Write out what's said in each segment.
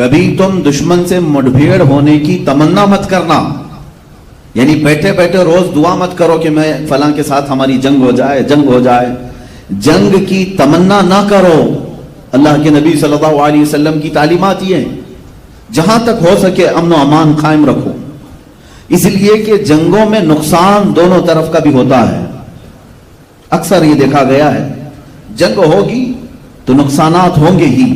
کبھی تم دشمن سے مٹبھیڑ ہونے کی تمنا مت کرنا، یعنی بیٹھے بیٹھے روز دعا مت کرو کہ میں فلاں کے ساتھ ہماری جنگ ہو جائے، جنگ ہو جائے، جنگ کی تمنا نہ کرو۔ اللہ کے نبی صلی اللہ علیہ وسلم کی تعلیمات یہ ہیں، جہاں تک ہو سکے امن و امان قائم رکھو، اس لیے کہ جنگوں میں نقصان دونوں طرف کا بھی ہوتا ہے۔ اکثر یہ دیکھا گیا ہے جنگ ہوگی تو نقصانات ہوں گے ہی۔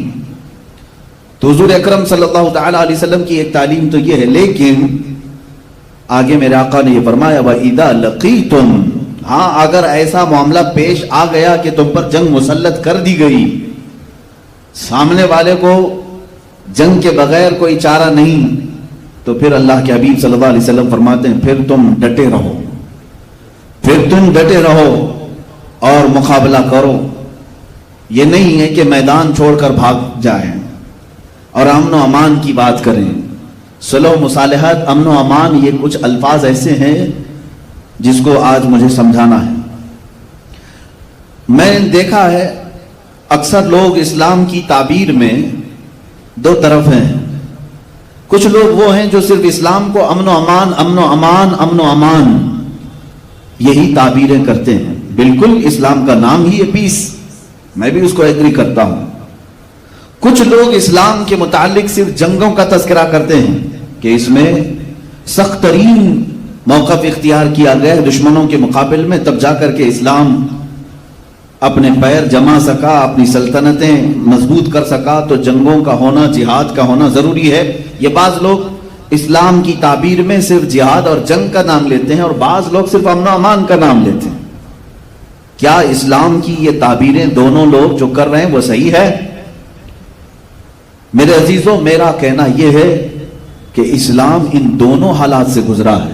تو حضور اکرم صلی اللہ تعالی علیہ وسلم کی ایک تعلیم تو یہ ہے، لیکن آگے میرے آقا نے یہ فرمایا وَإِذَا لَقِيتُمْ، ہاں اگر ایسا معاملہ پیش آ گیا کہ تم پر جنگ مسلط کر دی گئی، سامنے والے کو جنگ کے بغیر کوئی چارہ نہیں، تو پھر اللہ کے حبیب صلی اللہ علیہ وسلم فرماتے ہیں پھر تم ڈٹے رہو، پھر تم ڈٹے رہو اور مقابلہ کرو۔ یہ نہیں ہے کہ میدان چھوڑ کر بھاگ جائیں اور امن و امان کی بات کریں۔ صلح و مصالحت، امن و امان، یہ کچھ الفاظ ایسے ہیں جس کو آج مجھے سمجھانا ہے۔ میں نے دیکھا ہے اکثر لوگ اسلام کی تعبیر میں دو طرف ہیں۔ کچھ لوگ وہ ہیں جو صرف اسلام کو امن و امان، امن و امان، امن و امان یہی تعبیریں کرتے ہیں۔ بالکل اسلام کا نام ہی ہے پیس، میں بھی اس کو ایگری کرتا ہوں۔ کچھ لوگ اسلام کے متعلق صرف جنگوں کا تذکرہ کرتے ہیں کہ اس میں سخت ترین موقف اختیار کیا گیا ہے دشمنوں کے مقابل میں، تب جا کر کے اسلام اپنے پیر جما سکا، اپنی سلطنتیں مضبوط کر سکا، تو جنگوں کا ہونا، جہاد کا ہونا ضروری ہے۔ یہ بعض لوگ اسلام کی تعبیر میں صرف جہاد اور جنگ کا نام لیتے ہیں، اور بعض لوگ صرف امن و امان کا نام لیتے ہیں۔ کیا اسلام کی یہ تعبیریں دونوں لوگ جو کر رہے ہیں وہ صحیح ہے؟ میرے عزیزوں، میرا کہنا یہ ہے کہ اسلام ان دونوں حالات سے گزرا ہے۔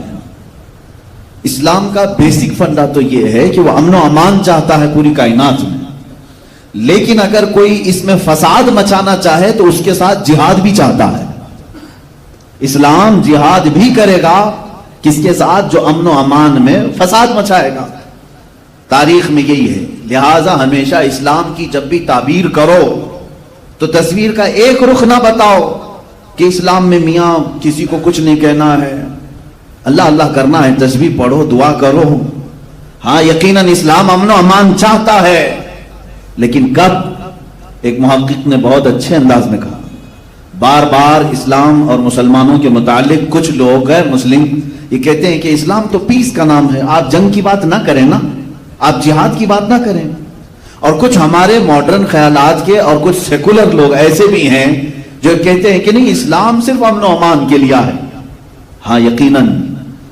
اسلام کا بیسک فنڈا تو یہ ہے کہ وہ امن و امان چاہتا ہے پوری کائنات میں، لیکن اگر کوئی اس میں فساد مچانا چاہے تو اس کے ساتھ جہاد بھی چاہتا ہے۔ اسلام جہاد بھی کرے گا کس کے ساتھ؟ جو امن و امان میں فساد مچائے گا۔ تاریخ میں یہی ہے، لہٰذا ہمیشہ اسلام کی جب بھی تعبیر کرو تو تصویر کا ایک رخ نہ بتاؤ کہ اسلام میں میاں کسی کو کچھ نہیں کہنا ہے، اللہ اللہ کرنا ہے، تسبیح پڑھو، دعا کرو۔ ہاں یقیناً اسلام امن و امان چاہتا ہے، لیکن کب؟ ایک محقق نے بہت اچھے انداز میں کہا، بار بار اسلام اور مسلمانوں کے متعلق کچھ لوگ غیر مسلم یہ کہتے ہیں کہ اسلام تو پیس کا نام ہے، آپ جنگ کی بات نہ کریں نا، آپ جہاد کی بات نہ کریں۔ اور کچھ ہمارے ماڈرن خیالات کے اور کچھ سیکولر لوگ ایسے بھی ہیں جو کہتے ہیں کہ نہیں، اسلام صرف امن و امان کے لیے ہے۔ ہاں یقیناً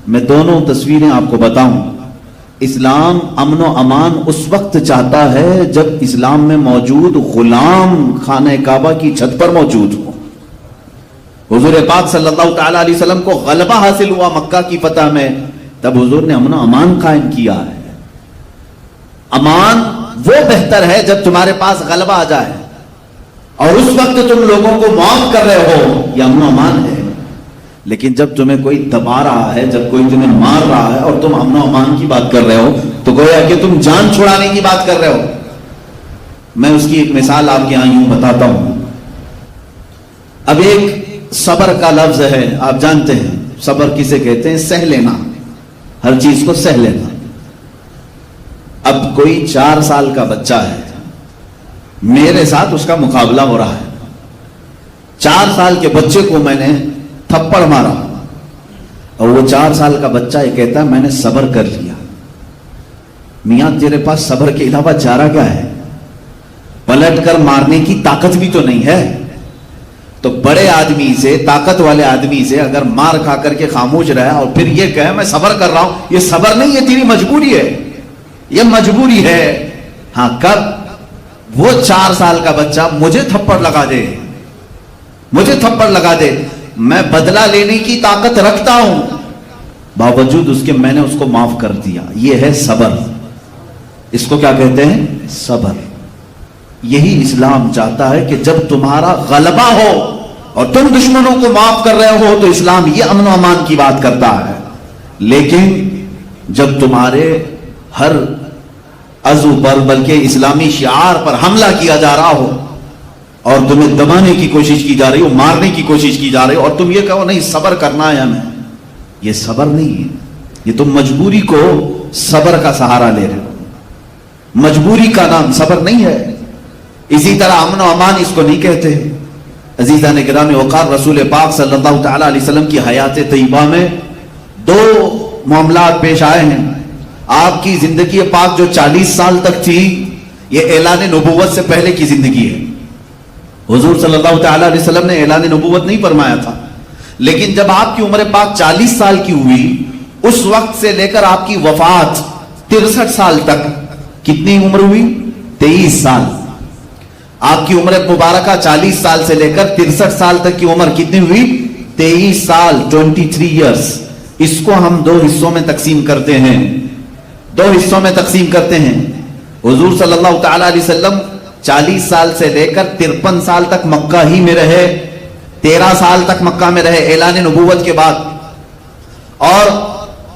میں دونوں تصویریں آپ کو بتاؤں۔ اسلام امن و امان اس وقت چاہتا ہے جب اسلام میں موجود غلام خانہ کعبہ کی چھت پر موجود ہو۔ حضور پاک صلی اللہ تعالی علیہ وسلم کو غلبہ حاصل ہوا مکہ کی فتح میں، تب حضور نے امن و امان قائم کیا ہے۔ امان وہ بہتر ہے جب تمہارے پاس غلبہ آ جائے، اور اس وقت تم لوگوں کو معاف کر رہے ہو، یہ امن و امان ہے۔ لیکن جب تمہیں کوئی دبا رہا ہے، جب کوئی تمہیں مار رہا ہے اور تم امن و امان کی بات کر رہے ہو، تو گویا کہ تم جان چھڑانے کی بات کر رہے ہو۔ میں اس کی ایک مثال آپ کے یہاں یوں بتاتا ہوں۔ اب ایک صبر کا لفظ ہے، آپ جانتے ہیں صبر کسے کہتے ہیں؟ سہ لینا، ہر چیز کو سہ لینا۔ اب کوئی 4 سال کا بچہ ہے، میرے ساتھ اس کا مقابلہ ہو رہا ہے۔ 4 سال کے بچے کو میں نے تھپڑ مارا، اور وہ 4 سال کا بچہ یہ کہتا ہے میں نے صبر کر لیا۔ میاں تیرے پاس صبر کے علاوہ چارہ کیا ہے؟ پلٹ کر مارنے کی طاقت بھی تو نہیں ہے۔ تو بڑے آدمی سے، طاقت والے آدمی سے اگر مار کھا کر کے خاموش رہا اور پھر یہ کہے میں صبر کر رہا ہوں، یہ صبر نہیں، یہ تیری مجبوری ہے، یہ مجبوری ہے۔ ہاں کب؟ وہ 4 سال کا بچہ مجھے تھپڑ لگا دے، مجھے تھپڑ لگا دے، میں بدلہ لینے کی طاقت رکھتا ہوں، باوجود اس کے میں نے اس کو معاف کر دیا۔ یہ ہے صبر۔ اس کو کیا کہتے ہیں؟ صبر۔ یہی اسلام چاہتا ہے کہ جب تمہارا غلبہ ہو اور تم دشمنوں کو معاف کر رہے ہو تو اسلام یہ امن و امان کی بات کرتا ہے۔ لیکن جب تمہارے ہر عضو پر بلکہ اسلامی شعار پر حملہ کیا جا رہا ہو اور تمہیں دبانے کی کوشش کی جا رہی ہو, مارنے کی کوشش کی جا رہی ہو, اور تم یہ کہو نہیں صبر کرنا ہے ہمیں. یہ صبر نہیں ہے, یہ تم مجبوری کو صبر کا سہارا لے رہے ہو. مجبوری کا نام صبر نہیں ہے. اسی طرح امن و امان اس کو نہیں کہتے. عزیزان گرامی وقار, رسول پاک صلی اللہ تعالی علیہ وسلم کی حیات طیبہ میں دو معاملات پیش آئے ہیں. آپ کی زندگی پاک جو 40 سال تک تھی, یہ اعلان نبوت سے پہلے کی زندگی ہے. حضور صلی اللہ تعالی علیہ وسلم نے اعلان نبوت نہیں فرمایا تھا, لیکن جب آپ کی عمر پاک 40 سال کی ہوئی, اس وقت سے لے کر آپ کی وفات 63 سال تک کتنی عمر ہوئی؟ 23 سال. آپ کی عمر مبارکہ 40 سال سے لے کر 63 سال تک کی عمر کتنی ہوئی؟ 23 سال, 23 ایئرس. اس کو ہم دو حصوں میں تقسیم کرتے ہیں, دو حصوں میں تقسیم کرتے ہیں. حضور صلی اللہ تعالی علیہ وسلم 40 سال سے لے کر 53 سال تک مکہ ہی میں رہے, 13 سال تک مکہ میں رہے اعلان نبوت کے بعد. اور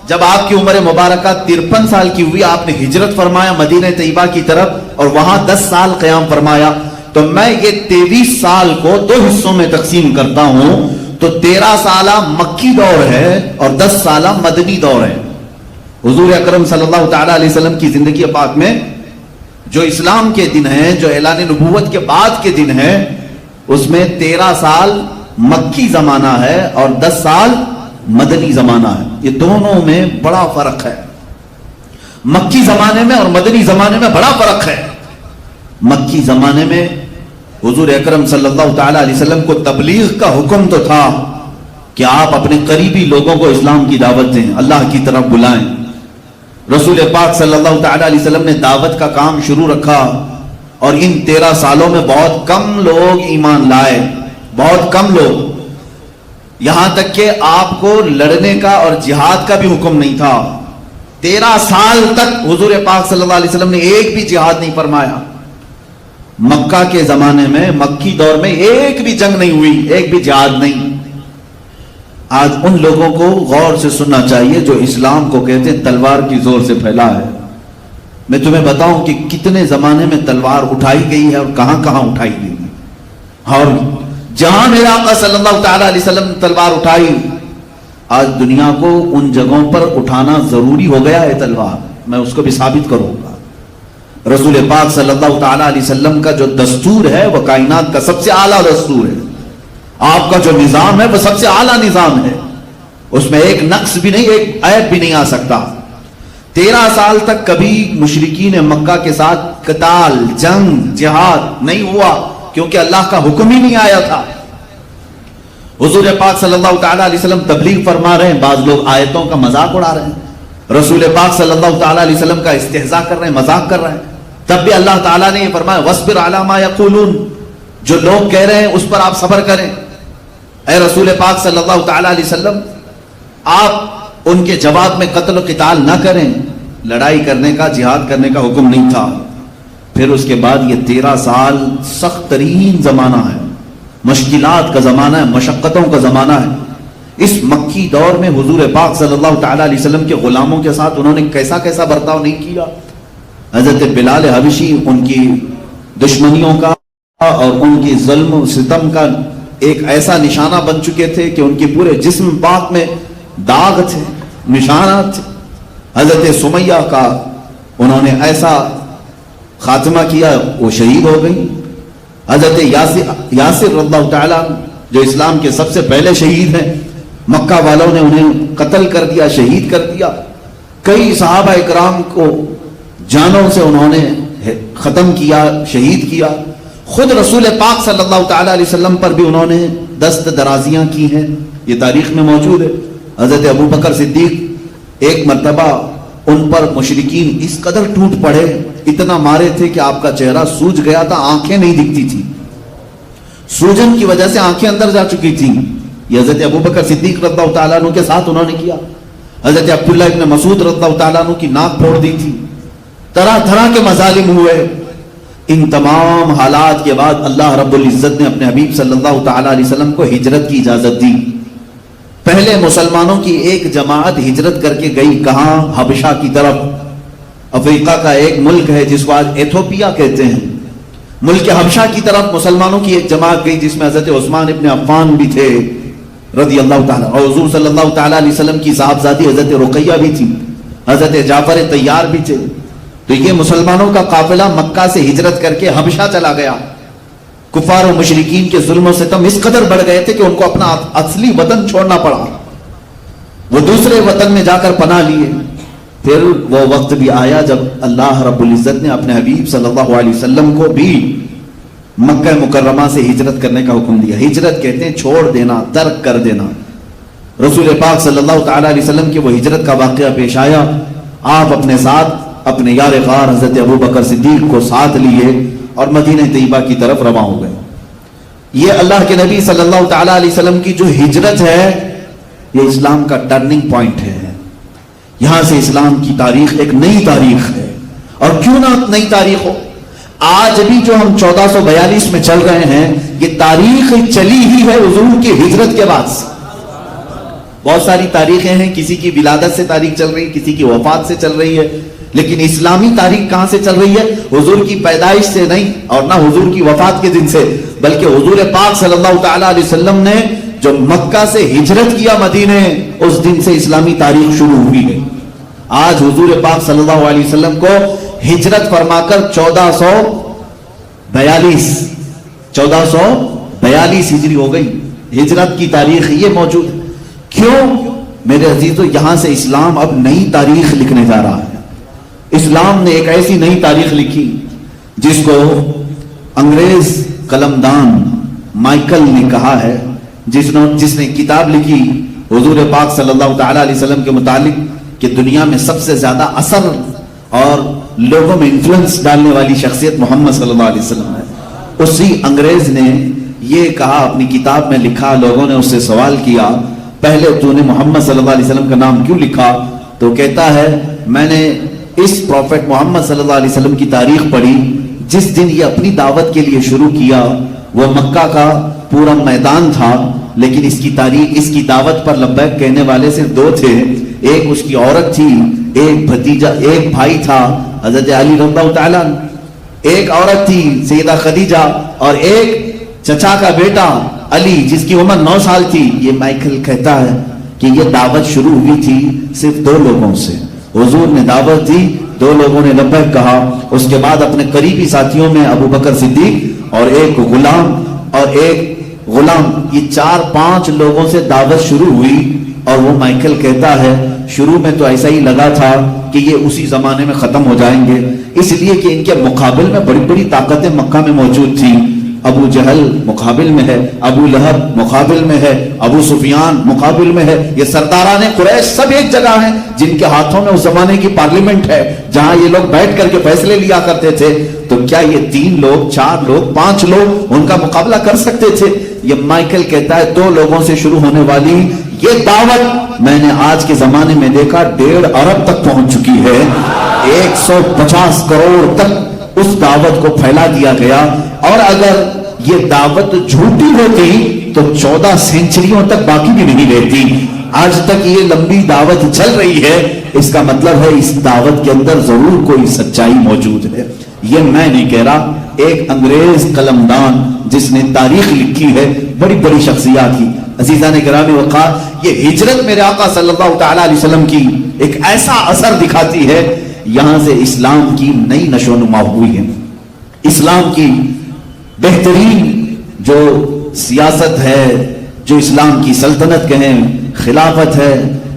جب آپ کی عمر مبارکہ 53 سال کی ہوئی, آپ نے ہجرت فرمایا مدینہ طیبہ کی طرف, اور وہاں 10 سال قیام فرمایا. تو میں یہ 23 سال کو دو حصوں میں تقسیم کرتا ہوں. تو 13 سالہ مکی دور ہے اور 10 سالہ مدنی دور ہے. حضور اکرم صلی اللہ تعالی علیہ وسلم کی زندگی پاک میں جو اسلام کے دن ہیں, جو اعلان نبوت کے بعد کے دن ہیں, اس میں 13 سال مکی زمانہ ہے اور 10 سال مدنی زمانہ ہے. یہ دونوں میں بڑا فرق ہے. مکی زمانے میں اور مدنی زمانے میں بڑا فرق ہے. مکی زمانے میں حضور اکرم صلی اللہ تعالی علیہ وسلم کو تبلیغ کا حکم تو تھا کہ آپ اپنے قریبی لوگوں کو اسلام کی دعوت دیں, اللہ کی طرف بلائیں. رسول پاک صلی اللہ تعالی علیہ وسلم نے دعوت کا کام شروع رکھا, اور ان 13 سالوں میں بہت کم لوگ ایمان لائے, بہت کم لوگ. یہاں تک کہ آپ کو لڑنے کا اور جہاد کا بھی حکم نہیں تھا. 13 سال تک حضور پاک صلی اللہ علیہ وسلم نے ایک بھی جہاد نہیں فرمایا. مکہ کے زمانے میں, مکی دور میں ایک بھی جنگ نہیں ہوئی, ایک بھی جہاد نہیں. آج ان لوگوں کو غور سے سننا چاہیے جو اسلام کو کہتے ہیں تلوار کی زور سے پھیلا ہے. میں تمہیں بتاؤں کہ کتنے زمانے میں تلوار اٹھائی گئی ہے اور کہاں کہاں اٹھائی گئی ہے. اور جہاں میرے آقا صلی اللہ تعالی علیہ وسلم نے تلوار اٹھائی, آج دنیا کو ان جگہوں پر اٹھانا ضروری ہو گیا ہے تلوار. میں اس کو بھی ثابت کروں گا. رسول پاک صلی اللہ تعالی علیہ وسلم کا جو دستور ہے وہ کائنات کا سب سے اعلیٰ دستور ہے. آپ کا جو نظام ہے وہ سب سے اعلیٰ نظام ہے, اس میں ایک نقص بھی نہیں, ایک عیب بھی نہیں آ سکتا. 13 سال تک کبھی مشرکین مکہ کے ساتھ قتال, جنگ, جہاد نہیں ہوا, کیونکہ اللہ کا حکم ہی نہیں آیا تھا. حضور پاک صلی اللہ تعالی علیہ وسلم تبلیغ فرما رہے ہیں, بعض لوگ آیتوں کا مذاق اڑا رہے ہیں, رسول پاک صلی اللہ تعالی علیہ وسلم کا استہزاء کر رہے ہیں, مذاق کر رہے ہیں. تب بھی اللہ تعالیٰ نے یہ فرمایا وَاصْبِرْ عَلَىٰ مَا يَقُولُونَ, جو لوگ کہہ رہے ہیں اس پر آپ صبر کریں. اے رسول پاک صلی اللہ تعالی علیہ وسلم, آپ ان کے جواب میں قتل و قتال نہ کریں. لڑائی کرنے کا, جہاد کرنے کا حکم نہیں تھا. پھر اس کے بعد یہ 13 سال سخت ترین زمانہ ہے, مشکلات کا زمانہ ہے, مشقتوں کا زمانہ ہے. اس مکی دور میں حضور پاک صلی اللہ تعالی علیہ وسلم کے غلاموں کے ساتھ انہوں نے کیسا کیسا برتاؤ نہیں کیا. حضرت بلال حبشی ان کی دشمنیوں کا اور ان کی ظلم و ستم کا ایک ایسا نشانہ بن چکے تھے کہ ان کے پورے جسم پاک میں داغ تھے, نشانات تھے. حضرت سمیہ کا انہوں نے ایسا خاتمہ کیا, وہ شہید ہو گئی. حضرت یاسر رضی اللہ تعالیٰ جو اسلام کے سب سے پہلے شہید ہیں, مکہ والوں نے انہیں قتل کر دیا, شہید کر دیا. کئی صحابہ اکرام کو جانوں سے انہوں نے ختم کیا, شہید کیا. خود رسول پاک صلی اللہ تعالی علیہ وسلم پر بھی انہوں نے دست درازیاں کی ہیں, یہ تاریخ میں موجود ہے. حضرت ابو بکر صدیق ایک مرتبہ ان پر مشرکین اس قدر ٹوٹ پڑے, اتنا مارے تھے کہ آپ کا چہرہ سوج گیا تھا, آنکھیں نہیں دکھتی تھی, سوجن کی وجہ سے آنکھیں اندر جا چکی تھی. یہ حضرت ابو بکر صدیق رضی اللہ تعالیٰ عنہ کے ساتھ انہوں نے کیا. حضرت عبداللہ ابن مسعود رضی اللہ تعالیٰ عنہ کی ناک پھوڑ دی تھی. طرح طرح کے مظالم ہوئے. ان تمام حالات کے بعد اللہ رب العزت نے اپنے حبیب صلی اللہ تعالی علیہ وسلم کو ہجرت کی اجازت دی. پہلے مسلمانوں کی ایک جماعت ہجرت کر کے گئی, کہاں؟ حبشہ کی طرف. افریقہ کا ایک ملک ہے جس کو آج ایتھوپیا کہتے ہیں. ملک حبشہ کی طرف مسلمانوں کی ایک جماعت گئی جس میں حضرت عثمان ابن عفان بھی تھے رضی اللہ تعالیٰ، اور حضور صلی اللہ تعالیٰ علیہ وسلم کی صاحبزادی حضرت رقیہ بھی تھی، حضرت جعفر طیار بھی تھے. تو یہ مسلمانوں کا قافلہ مکہ سے ہجرت کر کے حبشہ چلا گیا. کفار و مشرکین کے ظلم و ستم اس قدر بڑھ گئے تھے کہ ان کو اپنا اصلی وطن چھوڑنا پڑا، وہ دوسرے وطن میں جا کر پناہ لیے. پھر وہ وقت بھی آیا جب اللہ رب العزت نے اپنے حبیب صلی اللہ علیہ وسلم کو بھی مکہ مکرمہ سے ہجرت کرنے کا حکم دیا. ہجرت کہتے ہیں چھوڑ دینا، ترک کر دینا. رسول پاک صلی اللہ تعالی علیہ وسلم کی وہ ہجرت کا واقعہ پیش آیا. آپ اپنے ساتھ اپنے یار غار حضرت ابو بکر صدیق کو ساتھ لیے اور مدینہ طیبہ کی طرف رواں ہو گئے. یہ اللہ کے نبی صلی اللہ تعالی علیہ وسلم کی جو ہجرت ہے یہ اسلام کا ٹرننگ پوائنٹ ہے. یہاں سے اسلام کی تاریخ ایک نئی تاریخ ہے. اور کیوں نہ نئی تاریخ ہو، آج بھی جو ہم 1442 میں چل رہے ہیں یہ تاریخ چلی ہی ہے حضور کی ہجرت کے بعد سے. بہت ساری تاریخیں ہیں، کسی کی ولادت سے تاریخ چل رہی ہے، کسی کی وفات سے چل رہی ہے، لیکن اسلامی تاریخ کہاں سے چل رہی ہے؟ حضور کی پیدائش سے نہیں اور نہ حضور کی وفات کے دن سے، بلکہ حضور پاک صلی اللہ تعالی علیہ وسلم نے جو مکہ سے ہجرت کیا مدینے، اس دن سے اسلامی تاریخ شروع ہوئی ہے. آج حضور پاک صلی اللہ علیہ وسلم کو ہجرت فرما کر 1442 ہجری ہو گئی. ہجرت کی تاریخ یہ موجود ہے. کیوں میرے عزیزو؟ یہاں سے اسلام اب نئی تاریخ لکھنے جا رہا ہے. اسلام نے ایک ایسی نئی تاریخ لکھی جس کو انگریز قلمدان مائیکل نے کہا ہے، جس نے کتاب لکھی حضور پاک صلی اللہ تعالی علیہ وسلم کے متعلق کہ دنیا میں سب سے زیادہ اثر اور لوگوں میں انفلوئنس ڈالنے والی شخصیت محمد صلی اللہ علیہ وسلم ہے. اسی انگریز نے یہ کہا، اپنی کتاب میں لکھا. لوگوں نے اس سے سوال کیا پہلے تو نے محمد صلی اللہ علیہ وسلم کا نام کیوں لکھا؟ تو کہتا ہے میں نے اس پروفیٹ محمد صلی اللہ علیہ وسلم کی تاریخ پڑھی جس دن یہ اپنی دعوت کے لیے شروع کیا. وہ مکہ کا پورا میدان تھا، لیکن اس کی تاریخ، اس کی دعوت پر لبیک کہنے والے صرف دو تھے. ایک اس کی عورت تھی، ایک بھتیجا، ایک بھائی تھا حضرت علی رضی اللہ تعالیٰ، ایک عورت تھی سیدہ خدیجہ، اور ایک چچا کا بیٹا علی جس کی عمر 9 سال تھی. یہ مائیکل کہتا ہے کہ یہ دعوت شروع ہوئی تھی صرف 2 لوگوں سے. حضور نے دعوت دی، 2 لوگوں نے لبیک کہا. اس کے بعد اپنے قریبی ساتھیوں میں ابو بکر صدیق اور ایک غلام یہ 4-5 لوگوں سے دعوت شروع ہوئی. اور وہ مائیکل کہتا ہے شروع میں تو ایسا ہی لگا تھا کہ یہ اسی زمانے میں ختم ہو جائیں گے، اس لیے کہ ان کے مقابل میں بڑی بڑی طاقتیں مکہ میں موجود تھیں. ابو جہل مقابل میں ہے، ابو لہب مقابل میں ہے، ابو سفیان مقابل میں ہے. یہ سرداران قریش سب ایک جگہ ہیں جن کے ہاتھوں میں اس زمانے کی پارلیمنٹ ہے جہاں یہ لوگ بیٹھ کر کے فیصلے لیا کرتے تھے. تو کیا یہ 3 لوگ، 4 لوگ، 5 لوگ ان کا مقابلہ کر سکتے تھے؟ یہ مائیکل کہتا ہے 2 لوگوں سے شروع ہونے والی یہ دعوت میں نے آج کے زمانے میں دیکھا 1.5 ارب تک پہنچ چکی ہے. 150 کروڑ تک اس دعوت کو پھیلا دیا گیا. اور اگر یہ دعوت جھوٹی ہوتی تو 14 سینچریوں تک باقی بھی نہیں رہتی. آج تک یہ لمبی دعوت چل رہی ہے، اس کا مطلب ہے اس دعوت کے اندر ضرور کوئی سچائی موجود ہے. یہ میں نہیں کہہ رہا، ایک انگریز قلمدان جس نے تاریخ لکھی ہے، بڑی بڑی شخصیات کی. عزیزان گرامی وقار، یہ ہجرت میرے آقا صلی اللہ تعالی علیہ وسلم کی ایک ایسا اثر دکھاتی ہے. یہاں سے اسلام کی نئی نشو و نما ہوئی ہے. اسلام کی بہترین جو سیاست ہے، جو اسلام کی سلطنت کہیں، خلافت ہے،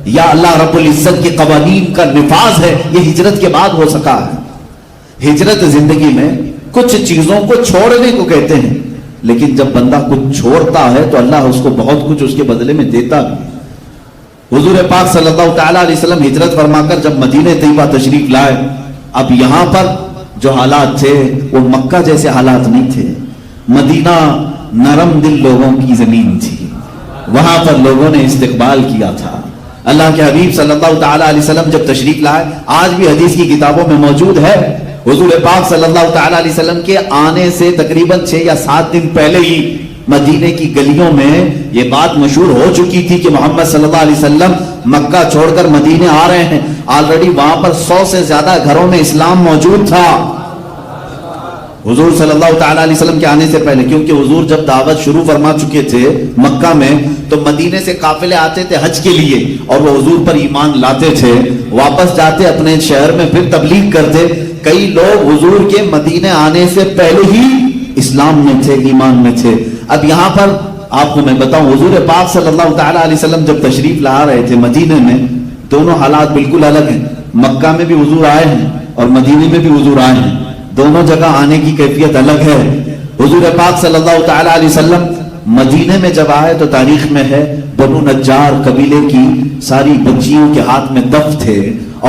یا اللہ رب العزت کے قوانین کا نفاذ ہے، یہ ہجرت کے بعد ہو سکا ہے. ہجرت زندگی میں کچھ چیزوں کو چھوڑنے کو کہتے ہیں، لیکن جب بندہ کچھ چھوڑتا ہے تو اللہ اس کو بہت کچھ اس کے بدلے میں دیتا بھی. حضور پاک صلی اللہ تعالی علیہ وسلم ہجرت فرما کر جب مدینہ طیبہ تشریف لائے، اب یہاں پر جو حالات تھے وہ مکہ جیسے حالات نہیں تھے. مدینہ نرم دل لوگوں کی زمین تھی، وہاں پر لوگوں نے استقبال کیا تھا. اللہ کے حبیب صلی اللہ تعالی علیہ وسلم جب تشریف لائے، آج بھی حدیث کی کتابوں میں موجود ہے، حضور پاک صلی اللہ تعالی علیہ وسلم کے آنے سے تقریباً 6 یا 7 دن پہلے ہی مدینے کی گلیوں میں یہ بات مشہور ہو چکی تھی کہ محمد صلی اللہ علیہ وسلم مکہ چھوڑ کر مدینے آ رہے ہیں. آلریڈی وہاں پر 100 سے زیادہ گھروں میں اسلام موجود تھا. حضور صلی اللہ تعالیٰ علیہ وسلم کے آنے سے پہلے، کیونکہ حضور جب دعوت شروع فرما چکے تھے مکہ میں، تو مدینے سے قافلے آتے تھے حج کے لیے اور وہ حضور پر ایمان لاتے تھے، واپس جاتے اپنے شہر میں پھر تبلیغ کرتے. کئی لوگ حضور کے مدینے آنے سے پہلے ہی اسلام میں تھے، ایمان میں تھے. اب یہاں پر آپ کو میں بتاؤں، حضور پاک صلی اللہ تعالیٰ علیہ وسلم جب تشریف لا رہے تھے مدینے میں، دونوں حالات بالکل الگ ہیں. مکہ میں بھی حضور آئے ہیں اور مدینے میں بھی حضور آئے ہیں، دونوں جگہ آنے کی کیفیت الگ ہے. حضور پاک صلی اللہ تعالیٰ علیہ وسلم مدینے میں جب آئے تو تاریخ میں ہے بنو نجار قبیلے کی ساری بچیوں کے ہاتھ میں دف تھے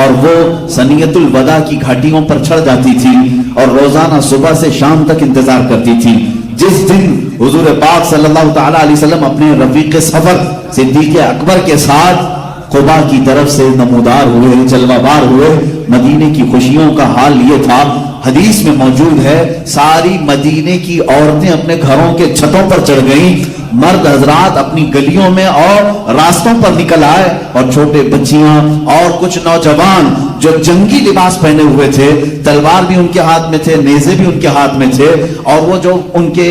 اور وہ سنیت الوداع کی گھاٹیوں پر چڑھ جاتی تھی اور روزانہ صبح سے شام تک انتظار کرتی تھی. جس دن حضور پاک صلی اللہ تعالیٰ علیہ وسلم اپنے رفیق سفر صدیق اکبر کے ساتھ قبا کی طرف سے نمودار ہوئے، جلوہ بار ہوئے، مدینے کی خوشیوں کا حال یہ تھا. حدیث میں موجود ہے ساری مدینے کی عورتیں اپنے گھروں کے چھتوں پر چڑھ گئیں، مرد حضرات اپنی گلیوں میں اور راستوں پر نکل آئے، اور چھوٹے بچیاں اور کچھ نوجوان جو جنگی لباس پہنے ہوئے تھے، تلوار بھی ان کے ہاتھ میں تھے، نیزے بھی ان کے ہاتھ میں تھے، اور وہ جو ان کے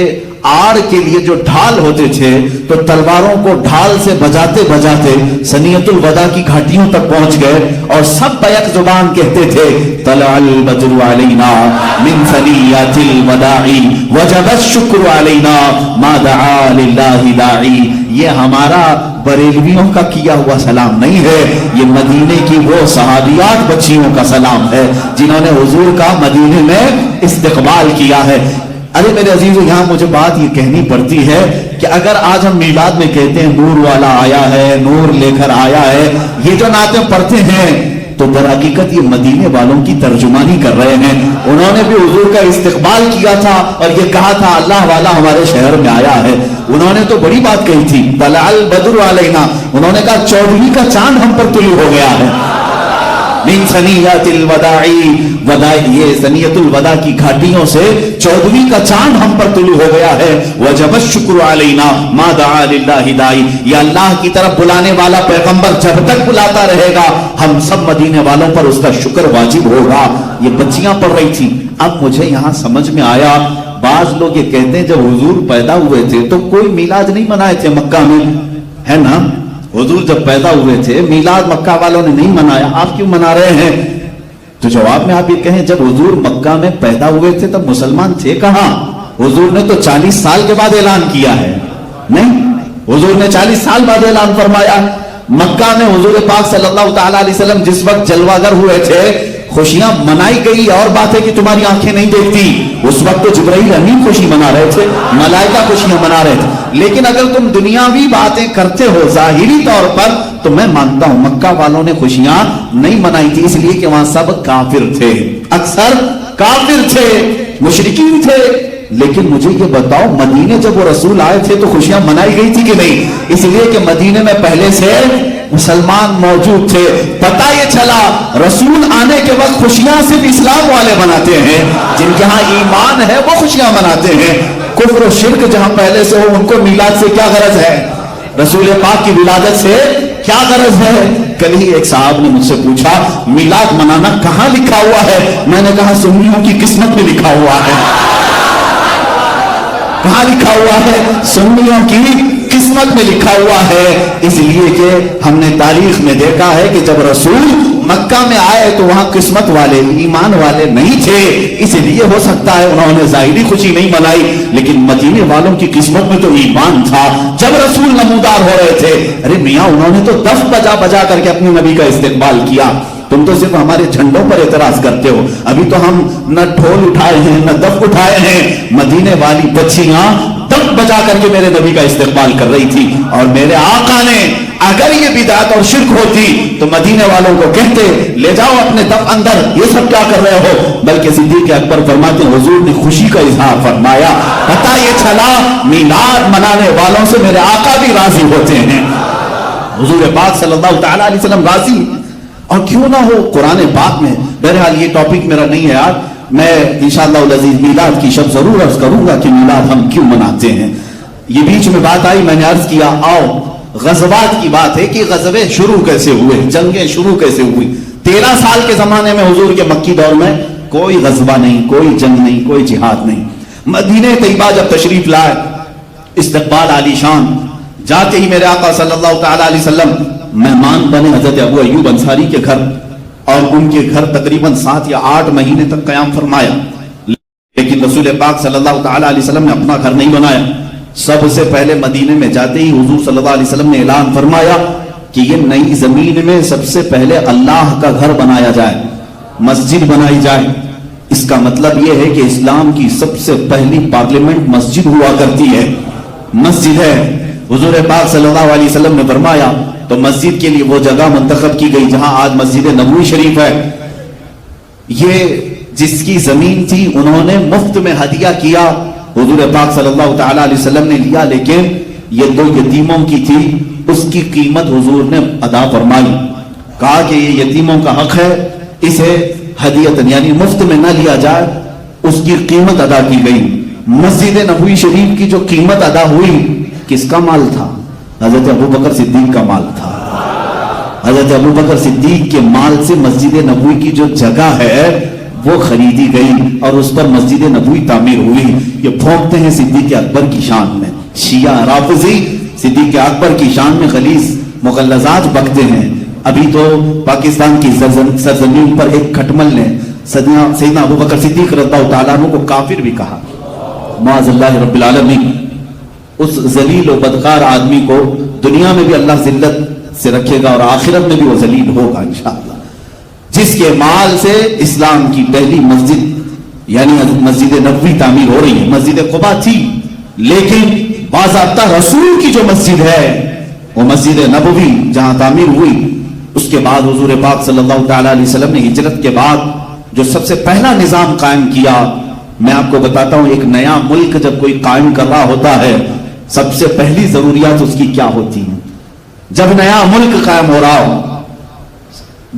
آڑ کے لیے جو ڈھال ہوتے تھے تو تلواروں کو ڈھال سے بجاتے بجاتے سنیت الوداع کی گھاٹیوں تک پہنچ گئے اور سب بیک زبان کہتے تھے طلع البدر علینا من ثنیات الوداع وجب الشکر علینا ما دعا للہ داعی. یہ ہمارا بریلویوں کا کیا ہوا سلام نہیں ہے، یہ مدینے کی وہ صحابیات بچیوں کا سلام ہے جنہوں نے حضور کا مدینے میں استقبال کیا ہے. ارے میرے عزیزو، یہاں مجھے بات یہ کہنی پڑتی ہے کہ اگر آج ہم میلاد میں کہتے ہیں نور والا آیا ہے، نور لے کر آیا ہے، یہ جو نعتیں پڑھتے ہیں تو در حقیقت یہ مدینے والوں کی ترجمانی کر رہے ہیں. انہوں نے بھی حضور کا استقبال کیا تھا اور یہ کہا تھا اللہ والا ہمارے شہر میں آیا ہے. انہوں نے تو بڑی بات کہی تھی طلع البدر علینا، انہوں نے کہا 14ویں کا چاند ہم پر طلوع ہو گیا ہے. من سنیات الوداع، یہ سنیت الوداع کی گھاٹیوں سے 14ویں کا چاند ہم پر طلوع ہو گیا ہے. وجب الشکر علینا ما دعا للہ داعی، یہ اللہ کی طرف بلانے والا پیغمبر جب تک بلاتا رہے گا ہم سب مدینے والوں پر اس کا شکر واجب ہوگا. یہ بچیاں پڑھ رہی تھی. اب مجھے یہاں سمجھ میں آیا، بعض لوگ یہ کہتے ہیں جب حضور پیدا ہوئے تھے تو کوئی میلاد نہیں منائے تھے مکہ میں، ہے نا؟ حضور جب پیدا ہوئے تھے میلاد مکہ والوں نے نہیں منایا، آپ کیوں منا رہے ہیں؟ تو جواب میں آپ یہ کہیں جب حضور مکہ میں پیدا ہوئے تھے تب مسلمان تھے کہاں؟ حضور نے تو 40 سال کے بعد اعلان کیا ہے. نہیں، حضور نے 40 سال بعد اعلان فرمایا. مکہ میں حضور پاک صلی اللہ تعالیٰ علیہ وسلم جس وقت جلوہ گر ہوئے تھے خوشیاں منائی گئی، اور بات ہے کہ تمہاری آنکھیں نہیں دیکھتی. اس وقت تو جبرائیل امین خوشی منا رہے تھے، ملائکہ خوشیاں منا رہے تھے. لیکن اگر تم دنیاوی باتیں کرتے ہو ظاہری طور پر تو میں مانتا ہوں مکہ والوں نے خوشیاں نہیں منائی تھی، اس لیے کہ وہاں سب کافر تھے، اکثر کافر تھے، مشرکین تھے. لیکن مجھے یہ بتاؤ مدینے جب وہ رسول آئے تھے تو خوشیاں منائی گئی تھی کہ نہیں؟ اس لیے کہ مدینے میں پہلے سے مسلمان موجود تھے. پتہ یہ چلا رسول آنے کے وقت خوشیاں صرف اسلام والے مناتے ہیں، جن کے ہاں ایمان ہے وہ خوشیاں مناتے ہیں. کفر و شرک جہاں پہلے سے ہو ان کو میلاد سے کیا غرض ہے؟ رسول پاک کی ولادت سے کیا غرض ہے؟ کل ہی ایک صاحب نے مجھ سے پوچھا میلاد منانا کہاں لکھا ہوا ہے؟ میں نے کہا سنیوں کی قسمت میں لکھا ہوا ہے. کہاں لکھا ہوا ہے؟ سنیوں کی قسمت میں لکھا ہوا ہے. اس لیے کہ ہم نے تاریخ میں دیکھا ہے کہ جب رسول مکہ میں آئے تو وہاں قسمت والے ایمان والے نہیں تھے، اس لیے ہو سکتا ہے انہوں نے ظاہری خوشی نہیں منائی، لیکن مدینے والوں کی قسمت میں تو ایمان تھا. جب رسول نمودار ہو رہے تھے ارے میاں انہوں نے تو دف بجا بجا کر کے اپنے نبی کا استقبال کیا. تم تو صرف ہمارے جھنڈوں پر اعتراض کرتے ہو، ابھی تو ہم نہ ڈھول اٹھائے ہیں نہ دف اٹھائے ہیں. مدینے والی بچیاں دف بجا کر کے میرے نبی کا استقبال کر رہی تھی، اور میرے آقا نے اگر یہ بدعت اور شرک ہوتی تو مدینے والوں کو کہتے لے جاؤ اپنے دف اندر، یہ سب کیا کر رہے ہو؟ بلکہ صدیق اکبر فرماتے ہیں حضور نے خوشی کا اظہار فرمایا. پتہ یہ چلا میلاد منانے والوں سے میرے آقا بھی راضی ہوتے ہیں. حضور پاک صلی اللہ تعالیٰ علیہ وسلم راضی، اور کیوں نہ ہو قرآن پاک میں. بہرحال یہ ٹاپک میرا نہیں ہے یار، میں انشاءاللہ العزیز میلاد کی شب ضرور عرض کروں گا کہ میلاد ہم کیوں مناتے ہیں. یہ بیچ میں بات آئی، میں نے عرض کیا آؤ غزوات کی بات ہے کہ غزوے شروع کیسے ہوئے، جنگیں شروع کیسے ہوئی. 13 سال کے زمانے میں حضور کے مکی دور میں کوئی غزوہ نہیں, کوئی جنگ نہیں, کوئی جہاد نہیں. مدینہ طیبہ جب تشریف لائے, استقبال عالی شان. جاتے ہی میرے آقا صلی اللہ تعالی علیہ وسلم مہمان بنے حضرت ابو ایوب انصاری کے گھر, اور ان کے گھر تقریباً 7 یا 8 مہینے تک قیام فرمایا. لیکن رسول پاک صلی اللہ تعالی علیہ وسلم نے اپنا گھر نہیں بنایا. سب سے پہلے مدینے میں جاتے ہی حضور صلی اللہ علیہ وسلم نے اعلان فرمایا کہ یہ نئی زمین میں سب سے پہلے اللہ کا گھر بنایا جائے, مسجد بنائی جائے. اس کا مطلب یہ ہے کہ اسلام کی سب سے پہلی پارلیمنٹ مسجد ہوا کرتی ہے, مسجد ہے. حضور پاک صلی اللہ علیہ وسلم نے فرمایا تو مسجد کے لیے وہ جگہ منتخب کی گئی جہاں آج مسجد نبوی شریف ہے. یہ جس کی زمین تھی انہوں نے مفت میں ہدیہ کیا, حضور پاک صلی اللہ تعالی علیہ وسلم نے لیا, لیکن یہ 2 یتیموں کی تھی, اس کی قیمت حضور نے ادا فرمائی. کہا کہ یہ یتیموں کا حق ہے, اسے ہدیتاً یعنی مفت میں نہ لیا جائے, اس کی قیمت ادا کی گئی. مسجد نبوی شریف کی جو قیمت ادا ہوئی کس کا مال تھا؟ حضرت ابوبکر صدیق کا مال تھا. حضرت ابوبکر صدیق کے مال سے مسجد نبوی کی جو جگہ ہے وہ خریدی گئی اور اس پر مسجد نبوی تعمیر ہوئی. یہ پھونکتے ہیں صدیق اکبر کی شان میں, شیعہ رافضی صدیق اکبر کی شان میں غلیظ مغلظات بکتے ہیں. ابھی تو پاکستان کی سرزمین پر ایک کھٹمل نے سیدنا ابوبکر صدیق رضی اللہ تعالیٰ عنہ کو کافر بھی کہا. معاذ اللہ رب العالمین. اس ذلیل و بدکار آدمی کو دنیا میں بھی اللہ ذلت سے رکھے گا اور آخرت میں بھی وہ ذلیل ہوگا انشاءاللہ. جس کے مال سے اسلام کی پہلی مسجد یعنی مسجد نبوی تعمیر ہو رہی ہے. مسجد قباء تھی لیکن باضابطہ رسول کی جو مسجد ہے وہ مسجد نبوی جہاں تعمیر ہوئی. اس کے بعد حضور پاک صلی اللہ تعالی علیہ وسلم نے ہجرت کے بعد جو سب سے پہلا نظام قائم کیا, میں آپ کو بتاتا ہوں, ایک نیا ملک جب کوئی قائم کر رہا ہوتا ہے سب سے پہلی ضروریات اس کی کیا ہوتی ہیں؟ جب نیا ملک قائم ہو رہا ہو,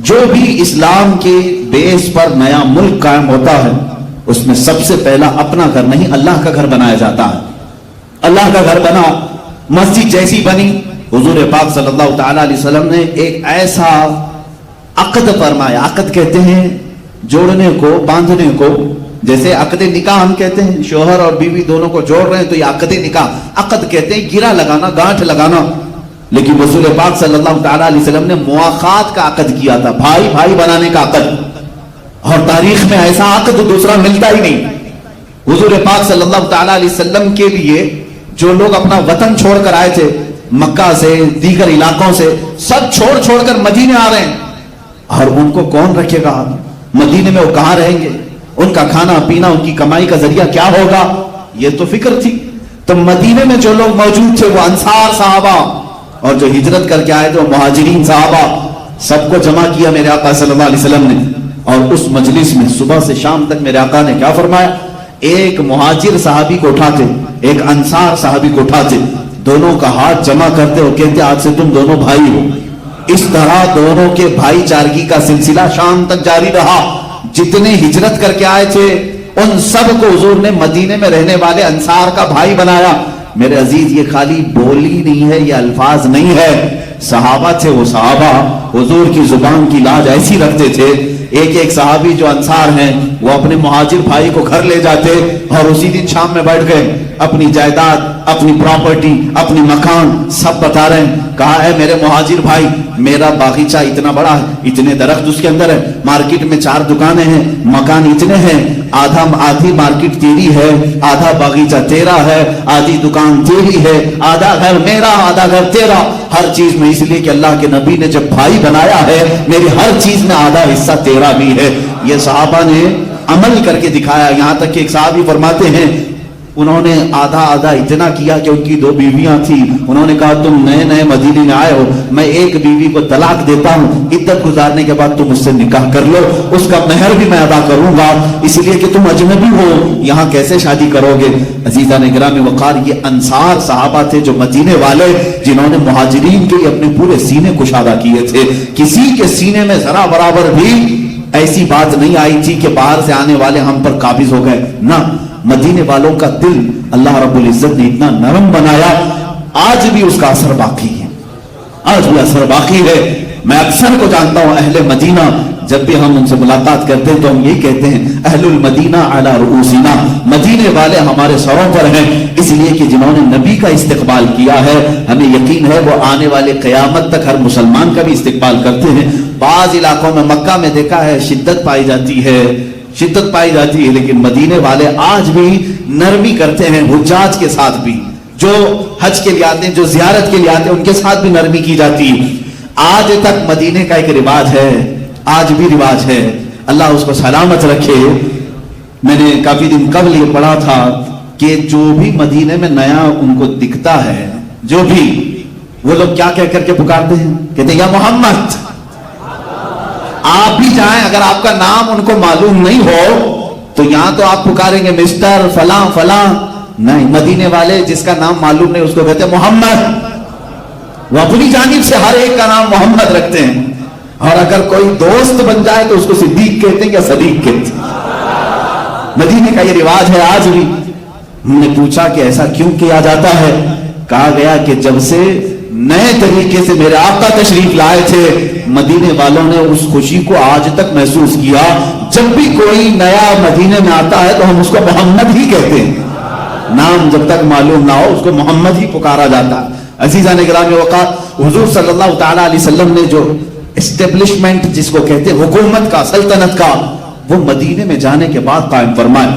جو بھی اسلام کے بیس پر نیا ملک قائم ہوتا ہے اس میں سب سے پہلا اپنا گھر نہیں اللہ کا گھر بنایا جاتا ہے. اللہ کا گھر بنا, مسجد جیسی بنی. حضور پاک صلی اللہ تعالی علیہ وسلم نے ایک ایسا عقد فرمایا. عقد کہتے ہیں جوڑنے کو, باندھنے کو. جیسے عقد نکاح ہم کہتے ہیں شوہر اور بیوی دونوں کو جوڑ رہے ہیں تو یہ عقد نکاح. عقد کہتے ہیں گرہ لگانا, گانٹھ لگانا. لیکن رسول پاک صلی اللہ تعالی علیہ وسلم نے مواخات کا عقد کیا تھا, بھائی بھائی بنانے کا عقد. اور تاریخ میں ایسا عقد دوسرا ملتا ہی نہیں. حضور پاک صلی اللہ تعالی علیہ وسلم کے لیے جو لوگ اپنا وطن چھوڑ کر آئے تھے, مکہ سے دیگر علاقوں سے, سب چھوڑ کر مدینے آ رہے ہیں, اور ان کو کون رکھے گا مدینے میں؟ وہ کہاں رہیں گے؟ ان کا کھانا پینا, ان کی کمائی کا ذریعہ کیا ہوگا؟ یہ تو فکر تھی. تو مدینے میں جو لوگ موجود تھے وہ انصار صحابہ, اور جو ہجرت کر کے آئے تھے وہ مہاجرین صحابہ, سب کو جمع کیا میرے آقا صلی اللہ علیہ وسلم نے. اور اس مجلس میں صبح سے شام تک میرے آقا نے کیا فرمایا؟ ایک مہاجر صحابی کو اٹھاتے, ایک انصار صحابی کو اٹھاتے, دونوں کا ہاتھ جمع کرتے اور کہتے آج سے تم دونوں بھائی ہو. اس طرح دونوں کے بھائی چارگی کا سلسلہ شام تک جاری رہا. جتنے ہجرت کر کے آئے تھے ان سب کو حضور نے مدینے میں رہنے والے انصار کا بھائی بنایا. میرے عزیز, یہ خالی بولی نہیں ہے, یہ الفاظ نہیں ہے. صحابہ تھے وہ صحابہ, حضور کی زبان کی لاج ایسی رکھتے تھے. ایک ایک صحابی جو انصار ہیں وہ اپنے مہاجر بھائی کو گھر لے جاتے اور اسی دن شام میں بیٹھ گئے, اپنی جائیداد, اپنی پراپرٹی, اپنی مکان سب بتا رہے ہیں. کہا ہے میرے مہاجر بھائی, میرا باغیچہ اتنا بڑا ہے, اتنے درخت اس کے اندر ہے, مارکیٹ میں 4 دکانیں ہیں, مکان اتنے ہیں, آدھی مارکیٹ تیری ہے, آدھا باغیچہ تیرا ہے, آدھی دکان تیری ہے, آدھا گھر میرا, آدھا گھر تیرا. ہر چیز میں, اس لیے کہ اللہ کے نبی نے جب بھائی بنایا ہے میری ہر چیز میں آدھا حصہ تیرا بھی ہے. یہ صحابہ نے عمل کر کے دکھایا. یہاں تک کہ ایک صحابی فرماتے ہیں انہوں نے آدھا اتنا کیا کہ ان کی 2 بیویاں تھیں. انہوں نے کہا تم نئے مدینے میں آئے ہو, میں ایک بیوی کو طلاق دیتا ہوں, عدت گزارنے کے بعد تم اس سے نکاح کر لو, اس کا مہر بھی میں ادا کروں گا, اس لیے کہ تم اجنبی ہو, یہاں کیسے شادی کرو گے. عزیزان گرامی وقار, یہ انصار صحابہ تھے جو مدینے والے, جنہوں نے مہاجرین کے لیے اپنے پورے سینے کشادہ کیے تھے. کسی کے سینے میں ذرا برابر بھی ایسی بات نہیں آئی تھی کہ باہر سے آنے والے ہم پر قابض ہو گئے. نہ, مدینے والوں کا دل اللہ رب العزت نے اتنا نرم بنایا, آج بھی اس کا اثر باقی ہے, آج بھی اثر باقی ہے. میں اکثر کو جانتا ہوں اہل مدینہ جب بھی ہم ان سے ملاقات کرتے ہیں تو ہم یہی کہتے ہیں اہل المدینہ علی رؤوسنا، مدینے والے ہمارے سروں پر ہیں، اس لیے کہ جنہوں نے نبی کا استقبال کیا ہے ہمیں یقین ہے وہ آنے والے قیامت تک ہر مسلمان کا بھی استقبال کرتے ہیں۔ بعض علاقوں میں مکہ میں دیکھا ہے شدت پائی جاتی ہے، لیکن مدینے والے آج بھی نرمی کرتے ہیں حجاج کے ساتھ بھی، جو حج کے لیے آتے ہیں، جو زیارت کے لیے آتے ہیں، ان کے ساتھ بھی نرمی کی جاتی ہے۔ آج تک مدینے کا ایک رواج ہے، آج بھی رواج ہے، اللہ اس کو سلامت رکھے۔ میں نے کافی دن قبل یہ پڑھا تھا کہ جو بھی مدینے میں نیا ان کو دکھتا ہے، جو بھی، وہ لوگ کیا کہہ کر کے پکارتے ہیں؟ کہتے ہیں یا محمد۔ آپ بھی جائیں، اگر آپ کا نام ان کو معلوم نہیں ہو تو یہاں تو آپ پکاریں گے مسٹر فلاں فلاں، نہیں، مدینے والے جس کا نام معلوم نہیں اس کو کہتے ہیں محمد۔ وہ اپنی جانب سے ہر ایک کا نام محمد رکھتے ہیں، اور اگر کوئی دوست بن جائے تو اس کو صدیق کہتے ہیں یا صدیق کہتے ہیں۔ مدینے کا یہ رواج ہے آج بھی۔ ہم نے پوچھا کہ ایسا کیوں کیا جاتا ہے؟ کہا گیا کہ جب سے نئے طریقے سے میرے آقا تشریف لائے تھے، مدینے والوں نے اس خوشی کو آج تک محسوس کیا۔ جب بھی کوئی نیا مدینے میں آتا ہے تو ہم اس کو محمد ہی کہتے ہیں، نام جب تک معلوم نہ ہو اس کو محمد ہی پکارا جاتا ہے۔ عزیزان گرامی اوقات، حضور صلی اللہ تعالی علیہ وسلم نے جو اسٹیبلشمنٹ جس کو کہتے ہیں حکومت کا، سلطنت کا، وہ مدینے میں جانے کے بعد قائم فرمائے۔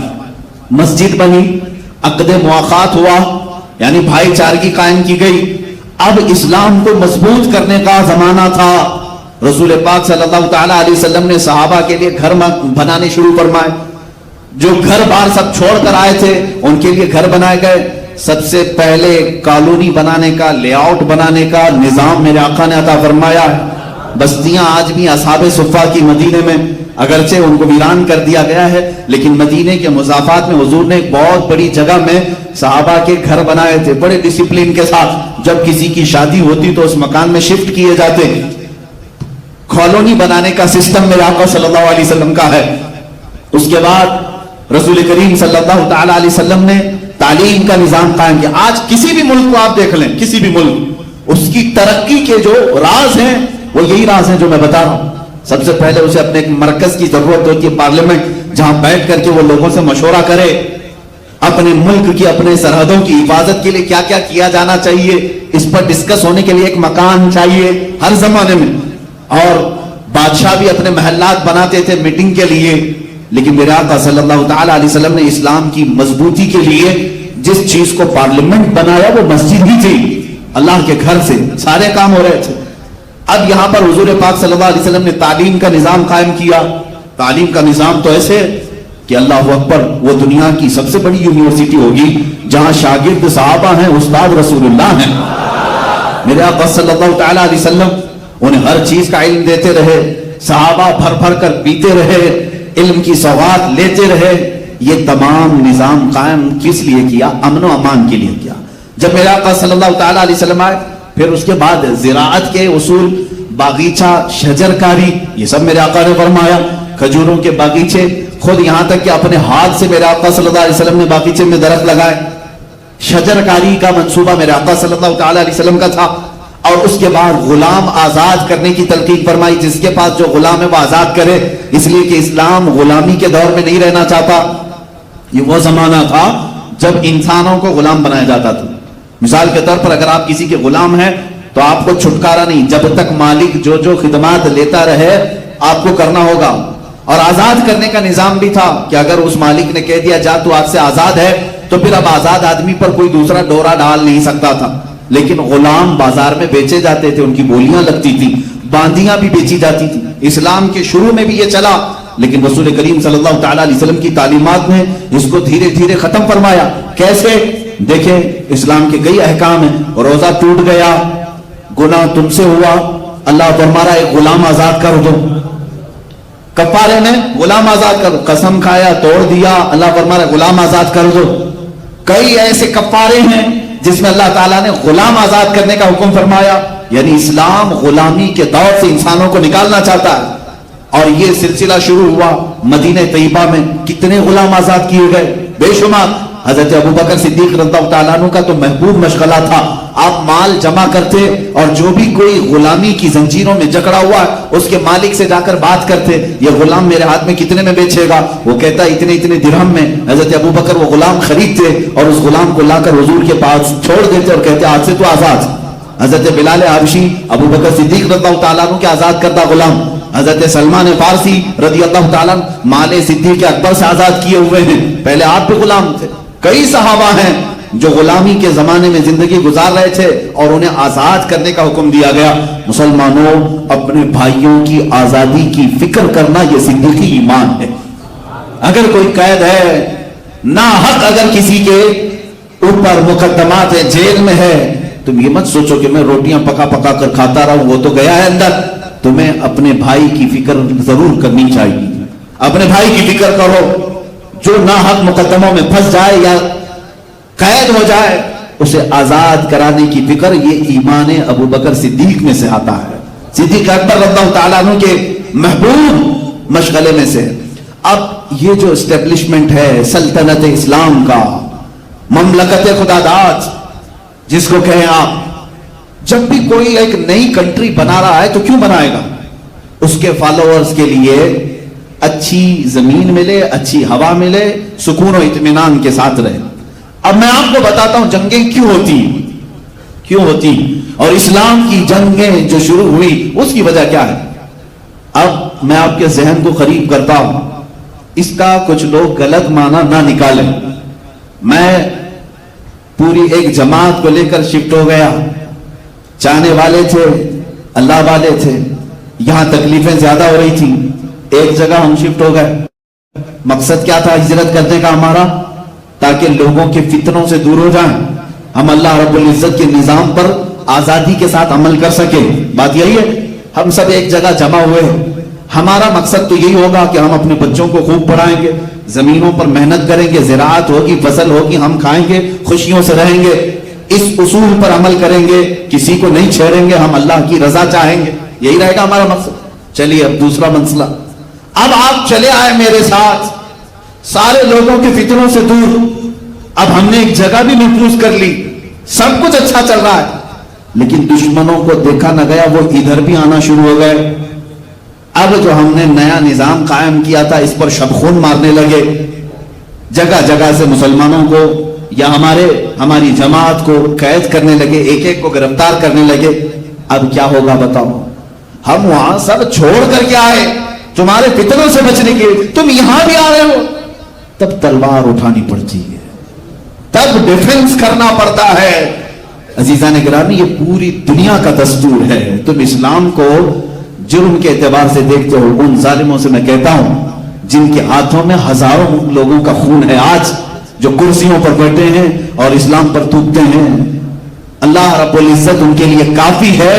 مسجد بنی، عقد مواخات ہوا، یعنی بھائی چارگی قائم کی گئی۔ اب اسلام کو مضبوط کرنے کا زمانہ تھا۔ رسول پاک صلی اللہ تعالی علیہ وسلم نے صحابہ کے لیے گھر بنانے شروع فرمائے۔ جو گھر بار سب چھوڑ کر آئے تھے ان کے لیے گھر بنائے گئے۔ سب سے پہلے کالونی بنانے کا، لے آؤٹ بنانے کا نظام میرے آقا نے عطا فرمایا ہے۔ بستیاں آج بھی اصحاب صفہ کی مدینے میں، اگرچہ ان کو ویران کر دیا گیا ہے، لیکن مدینے کے مضافات میں حضور نے ایک بہت بڑی جگہ میں صحابہ کے گھر بنائے تھے، بڑے ڈسپلن کے ساتھ۔ جب کسی کی شادی ہوتی تو اس مکان میں شفٹ کیے جاتے۔ کالونی بنانے کا سسٹم میرے آقا صلی اللہ علیہ وسلم کا ہے۔ اس کے بعد رسول کریم صلی اللہ تعالی علیہ وسلم نے تعلیم کا نظام قائم کیا۔ آج کسی بھی ملک کو آپ دیکھ لیں، کسی بھی ملک، اس کی ترقی کے جو راز ہیں وہ یہی راز ہیں جو میں بتا رہا ہوں۔ سب سے پہلے اسے اپنے ایک مرکز کی ضرورت ہوتی ہے، پارلیمنٹ، جہاں بیٹھ کر کے وہ لوگوں سے مشورہ کرے، اپنے ملک کی، اپنے سرحدوں کی حفاظت کے لیے کیا کیا کیا جانا چاہیے، اس پر ڈسکس ہونے کے لیے ایک مکان چاہیے ہر زمانے میں۔ اور بادشاہ بھی اپنے محلات بناتے تھے میٹنگ کے لیے، لیکن میرے آقا صلی اللہ تعالی علیہ وسلم نے اسلام کی مضبوطی کے لیے جس چیز کو پارلیمنٹ بنایا وہ مسجد ہی تھی۔ اللہ کے گھر سے سارے کام ہو رہے تھے۔ اب یہاں پر حضور پاک صلی اللہ علیہ وسلم نے تعلیم کا نظام قائم کیا۔ تعلیم کا نظام تو ایسے کہ اللہ اکبر، وہ دنیا کی سب سے بڑی یونیورسٹی ہوگی جہاں شاگرد صحابہ ہیں، استاد رسول اللہ ہیں۔ میرے آقا صلی اللہ تعالی علیہ وسلم انہیں ہر چیز کا علم دیتے رہے، صحابہ بھر بھر کر پیتے رہے، علم کی سوغات لیتے رہے۔ یہ تمام نظام قائم کس لیے کیا؟ امن و امان کے لیے کیا۔ جب میرے آقا صلی اللہ تعالی علیہ وسلم آئے، پھر اس کے بعد زراعت کے اصول، باغیچہ، شجرکاری، یہ سب میرے آقا نے فرمایا۔ کھجوروں کے باغیچے، خود یہاں تک کہ اپنے ہاتھ سے میرے آقا صلی اللہ علیہ وسلم نے باغیچے میں درخت لگائے۔ شجرکاری کا منصوبہ میرے آقا صلی اللہ تعالی علیہ وسلم کا تھا۔ اور اس کے بعد غلام آزاد کرنے کی تلقین فرمائی، جس کے پاس جو غلام ہے وہ آزاد کرے، اس لیے کہ اسلام غلامی کے دور میں نہیں رہنا چاہتا۔ یہ وہ زمانہ تھا جب انسانوں کو غلام بنایا جاتا تھا۔ مثال کے طور پر اگر آپ کسی کے غلام ہیں تو آپ کو چھٹکارا نہیں، جب تک مالک جو جو خدمات لیتا رہے آپ کو کرنا ہوگا۔ اور آزاد کرنے کا نظام بھی تھا کہ اگر اس مالک نے کہہ دیا جا تو آج سے آزاد ہے، تو پھر اب آزاد آدمی پر کوئی دوسرا ڈورا ڈال نہیں سکتا تھا۔ لیکن غلام بازار میں بیچے جاتے تھے، ان کی بولیاں لگتی تھی، باندیاں بھی بیچی جاتی تھی۔ اسلام کے شروع میں بھی یہ چلا، لیکن رسول کریم صلی اللہ تعالی علیہ وسلم کی تعلیمات نے اس کو دھیرے دھیرے ختم فرمایا۔ کیسے؟ دیکھیں اسلام کے کئی احکام ہیں۔ روزہ ٹوٹ گیا، گناہ تم سے ہوا، اللہ تمہارا ایک غلام آزاد کر دو۔ کفارے میں غلام آزاد کر دو، قسم کھایا توڑ دیا، اللہ فرمایا غلام آزاد کر دو۔ کئی ایسے کفارے ہیں جس میں اللہ تعالیٰ نے غلام آزاد کرنے کا حکم فرمایا۔ یعنی اسلام غلامی کے دور سے انسانوں کو نکالنا چاہتا ہے۔ اور یہ سلسلہ شروع ہوا مدینہ طیبہ میں، کتنے غلام آزاد کیے گئے، بے شمار۔ حضرت ابو بکر صدیق رضی اللہ تعالیٰ عنہ کا تو محبوب مشغلہ تھا، آپ مال جمع کرتے اور جو بھی کوئی غلامی کی زنجیروں میں جکڑا ہوا ہے اس کے مالک سے جا کر بات کرتے، یہ غلام میرے ہاتھ میں کتنے میں بیچے گا؟ وہ کہتا اتنے اتنے درہم میں۔ حضرت ابو بکر وہ غلام خریدتے اور اس غلام کو لا کر حضور کے پاس چھوڑ دیتے اور کہتے آج سے تو آزاد۔ حضرت بلال حبشی ابو بکر صدیق رضی اللہ تعالیٰ عنہ کے آزاد کردہ غلام، حضرت سلمان فارسی رضی اللہ تعالیٰ مال صدیق اکبر سے آزاد کیے ہوئے ہیں، پہلے آپ بھی غلام تھے۔ کئی صحابہ ہیں جو غلامی کے زمانے میں زندگی گزار رہے تھے اور انہیں آزاد کرنے کا حکم دیا گیا۔ مسلمانوں، اپنے بھائیوں کی آزادی کی فکر کرنا یہ صدیقی ایمان ہے۔ اگر کوئی قید ہے، ناحق اگر کسی کے اوپر مقدمات ہے، جیل میں ہے، تم یہ مت سوچو کہ میں روٹیاں پکا پکا کر کھاتا رہوں، وہ تو گیا ہے اندر۔ تمہیں اپنے بھائی کی فکر ضرور کرنی چاہیے، اپنے بھائی کی فکر کرو، جو ناحق مقدموں میں پھنس جائے یا قید ہو جائے اسے آزاد کرانے کی فکر، یہ ایمان ابو بکر صدیق میں سے آتا ہے، صدیق اکبر رضی اللہ تعالیٰ عنہ کے محبوب مشغلے میں سے۔ اب یہ جو اسٹیبلشمنٹ ہے سلطنت اسلام کا، مملکت خدا داد جس کو کہیں آپ، جب بھی کوئی ایک نئی کنٹری بنا رہا ہے تو کیوں بنائے گا؟ اس کے فالوورز کے لیے اچھی زمین ملے، اچھی ہوا ملے، سکون و اطمینان کے ساتھ رہے۔ اب میں آپ کو بتاتا ہوں جنگیں کیوں ہوتی اور اسلام کی جنگیں جو شروع ہوئی اس کی وجہ کیا ہے۔ اب میں آپ کے ذہن کو قریب کرتا ہوں، اس کا کچھ لوگ غلط معنی نہ نکالیں۔ میں پوری ایک جماعت کو لے کر شفٹ ہو گیا، چاہنے والے تھے، اللہ والے تھے، یہاں تکلیفیں زیادہ ہو رہی تھیں، ایک جگہ ہم شفٹ ہو گئے۔ مقصد کیا تھا ہجرت کرنے کا ہمارا؟ تاکہ لوگوں کے فتنوں سے دور ہو جائیں، ہم اللہ رب العزت کے نظام پر آزادی کے ساتھ عمل کر سکیں۔ بات یہی ہے، ہم سب ایک جگہ جمع ہوئے ہیں، ہمارا مقصد تو یہی ہوگا کہ ہم اپنے بچوں کو خوب پڑھائیں گے، زمینوں پر محنت کریں گے، زراعت ہوگی، فصل ہوگی، ہم کھائیں گے، خوشیوں سے رہیں گے، اس اصول پر عمل کریں گے، کسی کو نہیں چھیڑیں گے، ہم اللہ کی رضا چاہیں گے، یہی رہے گا ہمارا مقصد۔ چلیے اب دوسرا مسئلہ، اب آپ چلے آئے میرے ساتھ سارے لوگوں کے فتنوں سے دور، اب ہم نے ایک جگہ بھی محفوظ کر لی، سب کچھ اچھا چل رہا ہے، لیکن دشمنوں کو دیکھا نہ گیا، وہ ادھر بھی آنا شروع ہو گئے۔ اب جو ہم نے نیا نظام قائم کیا تھا اس پر شبخون مارنے لگے، جگہ جگہ سے مسلمانوں کو یا ہماری جماعت کو قید کرنے لگے، ایک ایک کو گرفتار کرنے لگے۔ اب کیا ہوگا بتاؤ؟ ہم وہاں سب چھوڑ کر کے آئے تمہارے فتنوں سے بچنے کے، تم یہاں بھی آ رہے ہو، تب تلوار اٹھانی پڑتی ہے، تب ڈیفنس کرنا پڑتا ہے۔ عزیزان گرامی، یہ پوری دنیا کا دستور ہے۔ تم اسلام کو جرم کے اعتبار سے دیکھتے ہو، ان ظالموں سے میں کہتا ہوں جن کے ہاتھوں میں ہزاروں لوگوں کا خون ہے آج، جو کرسیوں پر بیٹھے ہیں اور اسلام پر تھوکتے ہیں، اللہ رب العزت ان کے لیے کافی ہے،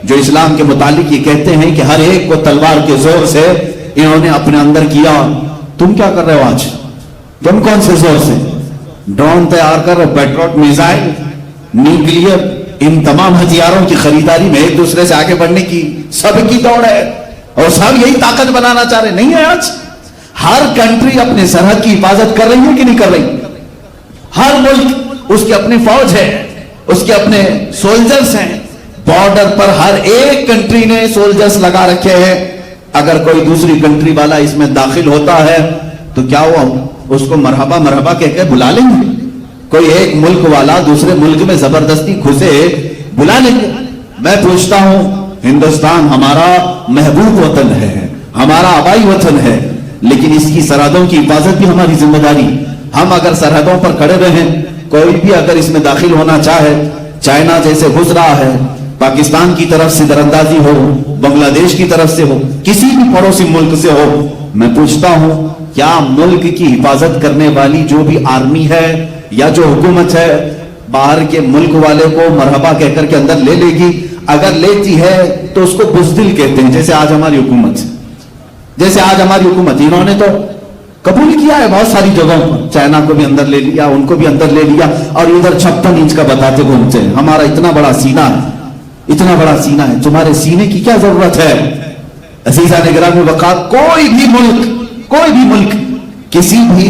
جو اسلام کے متعلق یہ کہتے ہیں کہ ہر ایک کو تلوار کے زور سے انہوں نے اپنے اندر کیا۔ تم کیا کر رہے ہو آج؟ تم کون سے زور سے؟ ڈرون تیار کر، پیٹروٹ، میزائل، نیوکلیئر، ان تمام ہتھیاروں کی خریداری میں ایک دوسرے سے آگے بڑھنے کی سب کی دوڑ ہے، اور سب یہی طاقت بنانا چاہ رہے نہیں ہے۔ آج ہر کنٹری اپنے سرحد کی حفاظت کر رہی ہے کہ نہیں کر رہی؟ ہر ملک اس کی اپنی فوج ہے، اس کے اپنے سولجرز ہیں، بارڈر پر ہر ایک کنٹری نے سولجرز لگا رکھے ہیں۔ اگر کوئی دوسری کنٹری والا اس میں داخل ہوتا ہے تو کیا وہ اس کو مرحبا مرحبا کہہ کے بلا لیں گے؟ کوئی ایک ملک والا دوسرے ملک میں زبردستی گھسے بلا لیں گے؟ میں پوچھتا ہوں، ہندوستان ہمارا محبوب وطن ہے، ہمارا آبائی وطن ہے، لیکن اس کی سرحدوں کی حفاظت بھی ہماری ذمہ داری۔ ہم اگر سرحدوں پر کھڑے رہیں، کوئی بھی اگر اس میں داخل ہونا چاہے، چائنا جیسے گھس رہا ہے، پاکستان کی طرف سے دراندازی ہو، بنگلہ دیش کی طرف سے ہو، کسی بھی پڑوسی ملک سے ہو، میں پوچھتا ہوں کیا ملک کی حفاظت کرنے والی جو بھی آرمی ہے یا جو حکومت ہے باہر کے ملک والے کو مرحبا کہہ کر کے اندر لے لے گی؟ اگر لیتی ہے تو اس کو بزدل کہتے ہیں، جیسے آج ہماری حکومت انہوں نے تو قبول کیا ہے بہت ساری جگہوں پر، چائنا کو بھی اندر لے لیا، ان کو بھی اندر لے لیا، اور ادھر 56 انچ کا بتاتے گھومتے ہیں ہمارا اتنا بڑا سینہ ہے، اتنا بڑا سینہ ہے۔ تمہارے سینے کی کیا ضرورت ہے؟ عزیزان گرامی وقار، کوئی بھی ملک کسی بھی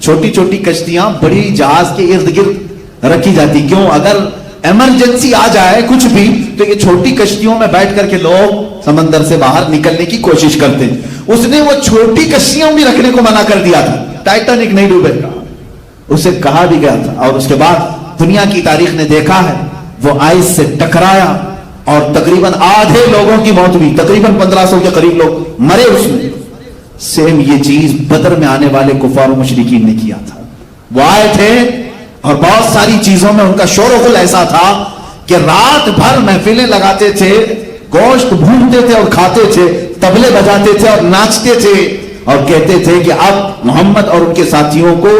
چھوٹی چھوٹی کشتیاں بڑی جہاز کے ارد گرد رکھی جاتی. کیوں؟ اگر ایمرجنسی آ جائے کچھ بھی تو یہ چھوٹی کشتیوں میں بیٹھ کر کے لوگ سمندر سے باہر نکلنے کی کوشش کرتے ہیں. اس نے وہ چھوٹی کشتیاں بھی رکھنے کو منع کر دیا تھا. ٹائٹینک نہیں ڈوبے گا اسے کہا بھی گیا تھا. اور اس کے بعد دنیا کی تاریخ نے دیکھا ہے وہ آئس سے ٹکرایا اور تقریباً آدھے لوگوں کی موت ہوئی. تقریباً 1500 کے قریب لوگ مرے اس میں. سیم یہ چیز بدر میں آنے والے کفار و مشرکین نے کیا تھا. وہ آئے تھے اور بہت ساری چیزوں میں ان کا شور و غل ایسا تھا کہ رات بھر محفلیں لگاتے تھے, گوشت بھونتے تھے اور کھاتے تھے, طبلے بجاتے تھے اور ناچتے تھے اور کہتے تھے کہ اب محمد اور ان کے ساتھیوں کو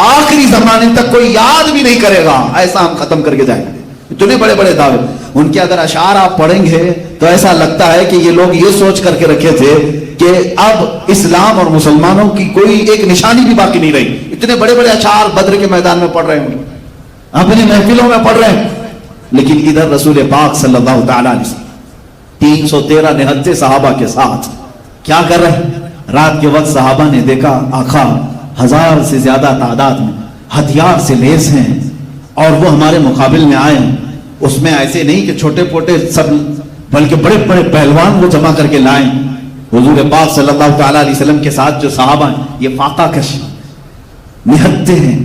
آخری زمانے تک کوئی یاد بھی نہیں کرے گا, ایسا ہم ختم کر کے جائیں گے. اتنے بڑے بڑے دعوے. ان کے اگر اشعار آپ پڑھیں گے تو ایسا لگتا ہے کہ یہ لوگ یہ سوچ کر کے رکھے تھے کہ اب اسلام اور مسلمانوں کی کوئی ایک نشانی بھی باقی نہیں رہی. اتنے بڑے بڑے اشعار بدر کے میدان میں پڑھ رہے ہیں, اپنی محفلوں میں پڑھ رہے ہیں. لیکن ادھر رسول پاک صلی اللہ تعالی علیہ وسلم 313 نہتے صحابہ کے ساتھ کیا کر رہے ہیں؟ رات کے وقت صحابہ نے دیکھا آقا 1000 سے زیادہ تعداد میں ہتھیار سے لیس ہیں اور وہ ہمارے مقابل میں آئے ہیں. اس میں ایسے نہیں کہ چھوٹے پوٹے سب, بلکہ بڑے بڑے پہلوان وہ جمع کر کے لائیں. حضور پاک صلی اللہ تعالی علیہ وسلم کے ساتھ جو صحابہ ہیں یہ فاقہ کش نہتے ہیں,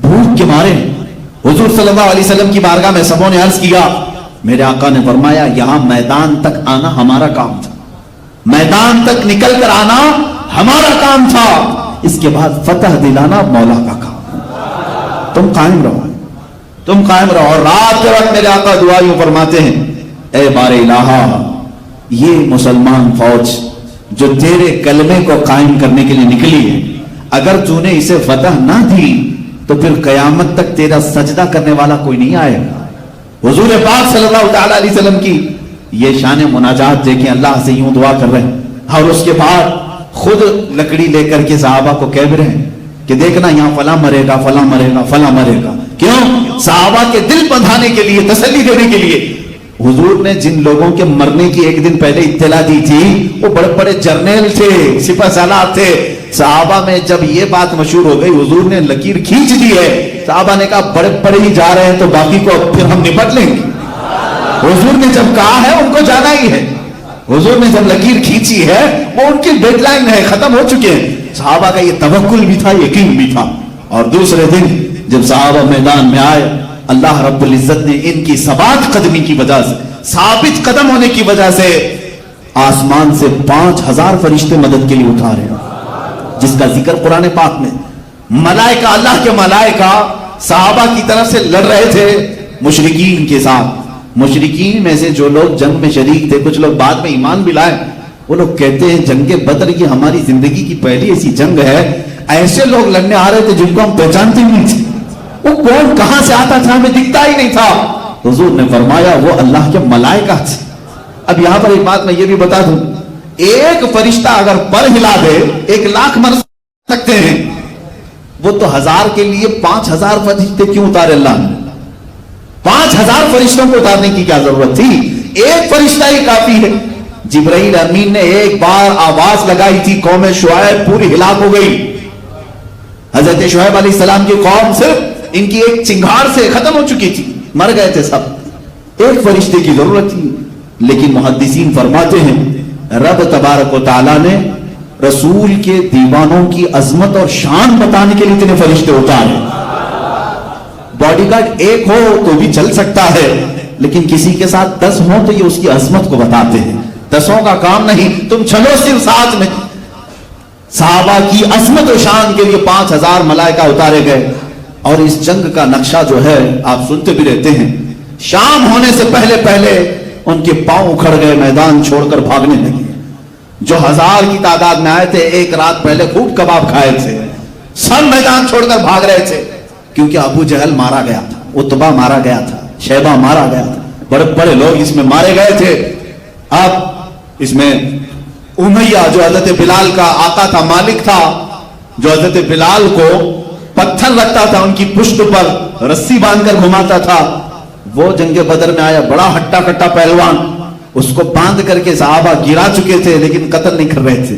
بھوک کے مارے. حضور صلی اللہ علیہ وسلم کی بارگاہ میں سبوں نے عرض کیا, میرے آقا نے فرمایا یہاں میدان تک آنا ہمارا کام تھا, میدان تک نکل کر آنا ہمارا کام تھا, اس کے بعد فتح دلانا مولا کا کام. تم قائم رہو, تم قائم رہو. اور رات کے وقت میرے آقا دعا یوں فرماتے ہیں, اے بار الہ, یہ مسلمان فوج جو تیرے کلمے کو قائم کرنے کے لیے نکلی ہے, اگر تو نے اسے فتح نہ دی تو پھر قیامت تک تیرا سجدہ کرنے والا کوئی نہیں آئے گا. حضور پاک صلی اللہ تعالی علیہ وسلم کی یہ شان مناجات دیکھیں, اللہ سے یوں دعا کر رہے ہیں. اور اس کے بعد خود لکڑی لے کر کے صحابہ کو کہہ رہے ہیں کہ دیکھنا یہاں فلاں مرے گا, فلاں مرے گا, فلاں مرے گا. کیوں؟ صحابہ کے دل بندھانے کے لیے, تسلی دینے کے لیے. حضور نے جن لوگوں کے مرنے کی ایک دن پہلے اطلاع دی تھی وہ بڑے بڑے جرنیل تھے, سپہ سالار تھے. صحابہ میں جب یہ بات مشہور ہو گئی, حضور نے لکیر کھینچ دی ہے. صحابہ نے کہا بڑے بڑے ہی جا رہے ہیں تو باقی کو پھر ہم نپٹ لیں گے. حضور نے جب کہا ہے ان کو جانا ہی ہے. حضور نے جب لکیر کھینچی ہے وہ ان کی ڈیڈ لائن ہے, ختم ہو چکے ہیں. صحابہ کا یہ توکل بھی تھا, یقین بھی تھا. اور دوسرے دن جب صحابہ میدان میں آئے, اللہ رب العزت نے ان کی ثبات قدمی کی وجہ سے, ثابت قدم ہونے کی وجہ سے آسمان سے 5000 فرشتے مدد کے لیے اتارے, جس کا ذکر قرآن پاک میں. ملائکہ, اللہ کے ملائکہ صحابہ کی طرف سے لڑ رہے تھے مشرکین کے ساتھ. مشرکین میں سے جو لوگ جنگ میں شریک تھے, کچھ لوگ بعد میں ایمان بھی لائے, وہ لوگ کہتے ہیں جنگ بدر یہ ہماری زندگی کی پہلی ایسی جنگ ہے, ایسے لوگ لڑنے آ رہے تھے جن کو ہم پہچانتے ہی نہیں تھے. وہ کون کہاں سے آتا تھا ہمیں دکھتا ہی نہیں تھا. حضور نے فرمایا وہ اللہ کے ملائکہ تھے. اب یہاں پر ایک بات میں یہ بھی بتا دوں, ایک فرشتہ اگر پر ہلا دے 1,00,000 مر سکتے ہیں, وہ تو 1000 کے لیے 5000 فرشتے کیوں اتارے اللہ نے؟ 5000 فرشتوں کو اتارنے کی کیا ضرورت تھی؟ ایک فرشتہ ہی کافی ہے. جبرائیل امین نے ایک بار آواز لگائی تھی, قوم شعیب پوری ہلاک ہو گئی. حضرت شعیب علیہ السلام کی قوم صرف ان کی ایک چنگھاڑ سے ختم ہو چکی تھی, مر گئے تھے سب. ایک فرشتے کی ضرورت تھی. لیکن محدثین فرماتے ہیں رب تبارک و تعالی نے رسول کے دیوانوں کی عظمت اور شان بتانے کے لیے اتنے فرشتے اتارے. باڈی گارڈ ایک ہو تو بھی چل سکتا ہے, لیکن کسی کے ساتھ 10 ہو تو یہ اس کی عظمت کو بتاتے ہیں. 10 کا کام نہیں, تم چلو صرف ساتھ میں. صحابہ کی عظمت و شان کے لیے 5000 ملائکہ اتارے گئے. اور اس جنگ کا نقشہ جو ہے آپ سنتے بھی رہتے ہیں, شام ہونے سے پہلے پہلے ان کے پاؤں اکھڑ گئے, میدان چھوڑ کر بھاگنے لگے. جو 1000 کی تعداد میں آئے تھے ایک رات پہلے خوب کباب کھائے تھے, سب میدان چھوڑ کر بھاگ رہے تھے. کیونکہ ابو جہل مارا گیا تھا, عتبہ مارا گیا تھا, شیبہ مارا گیا تھا, بڑے بڑے لوگ اس میں مارے گئے تھے. اب اس میں امیہ جو حضرت بلال کا آقا تھا, مالک تھا, جو حضرت بلال کو پتھر رکھتا تھا, ان کی پشت پر رسی باندھ کر گھماتا تھا, وہ جنگ بدر میں آیا. بڑا ہٹا کٹا پہلوان, اس کو باندھ کر کے صحابہ گرا چکے تھے لیکن قتل نہیں کر رہے تھے.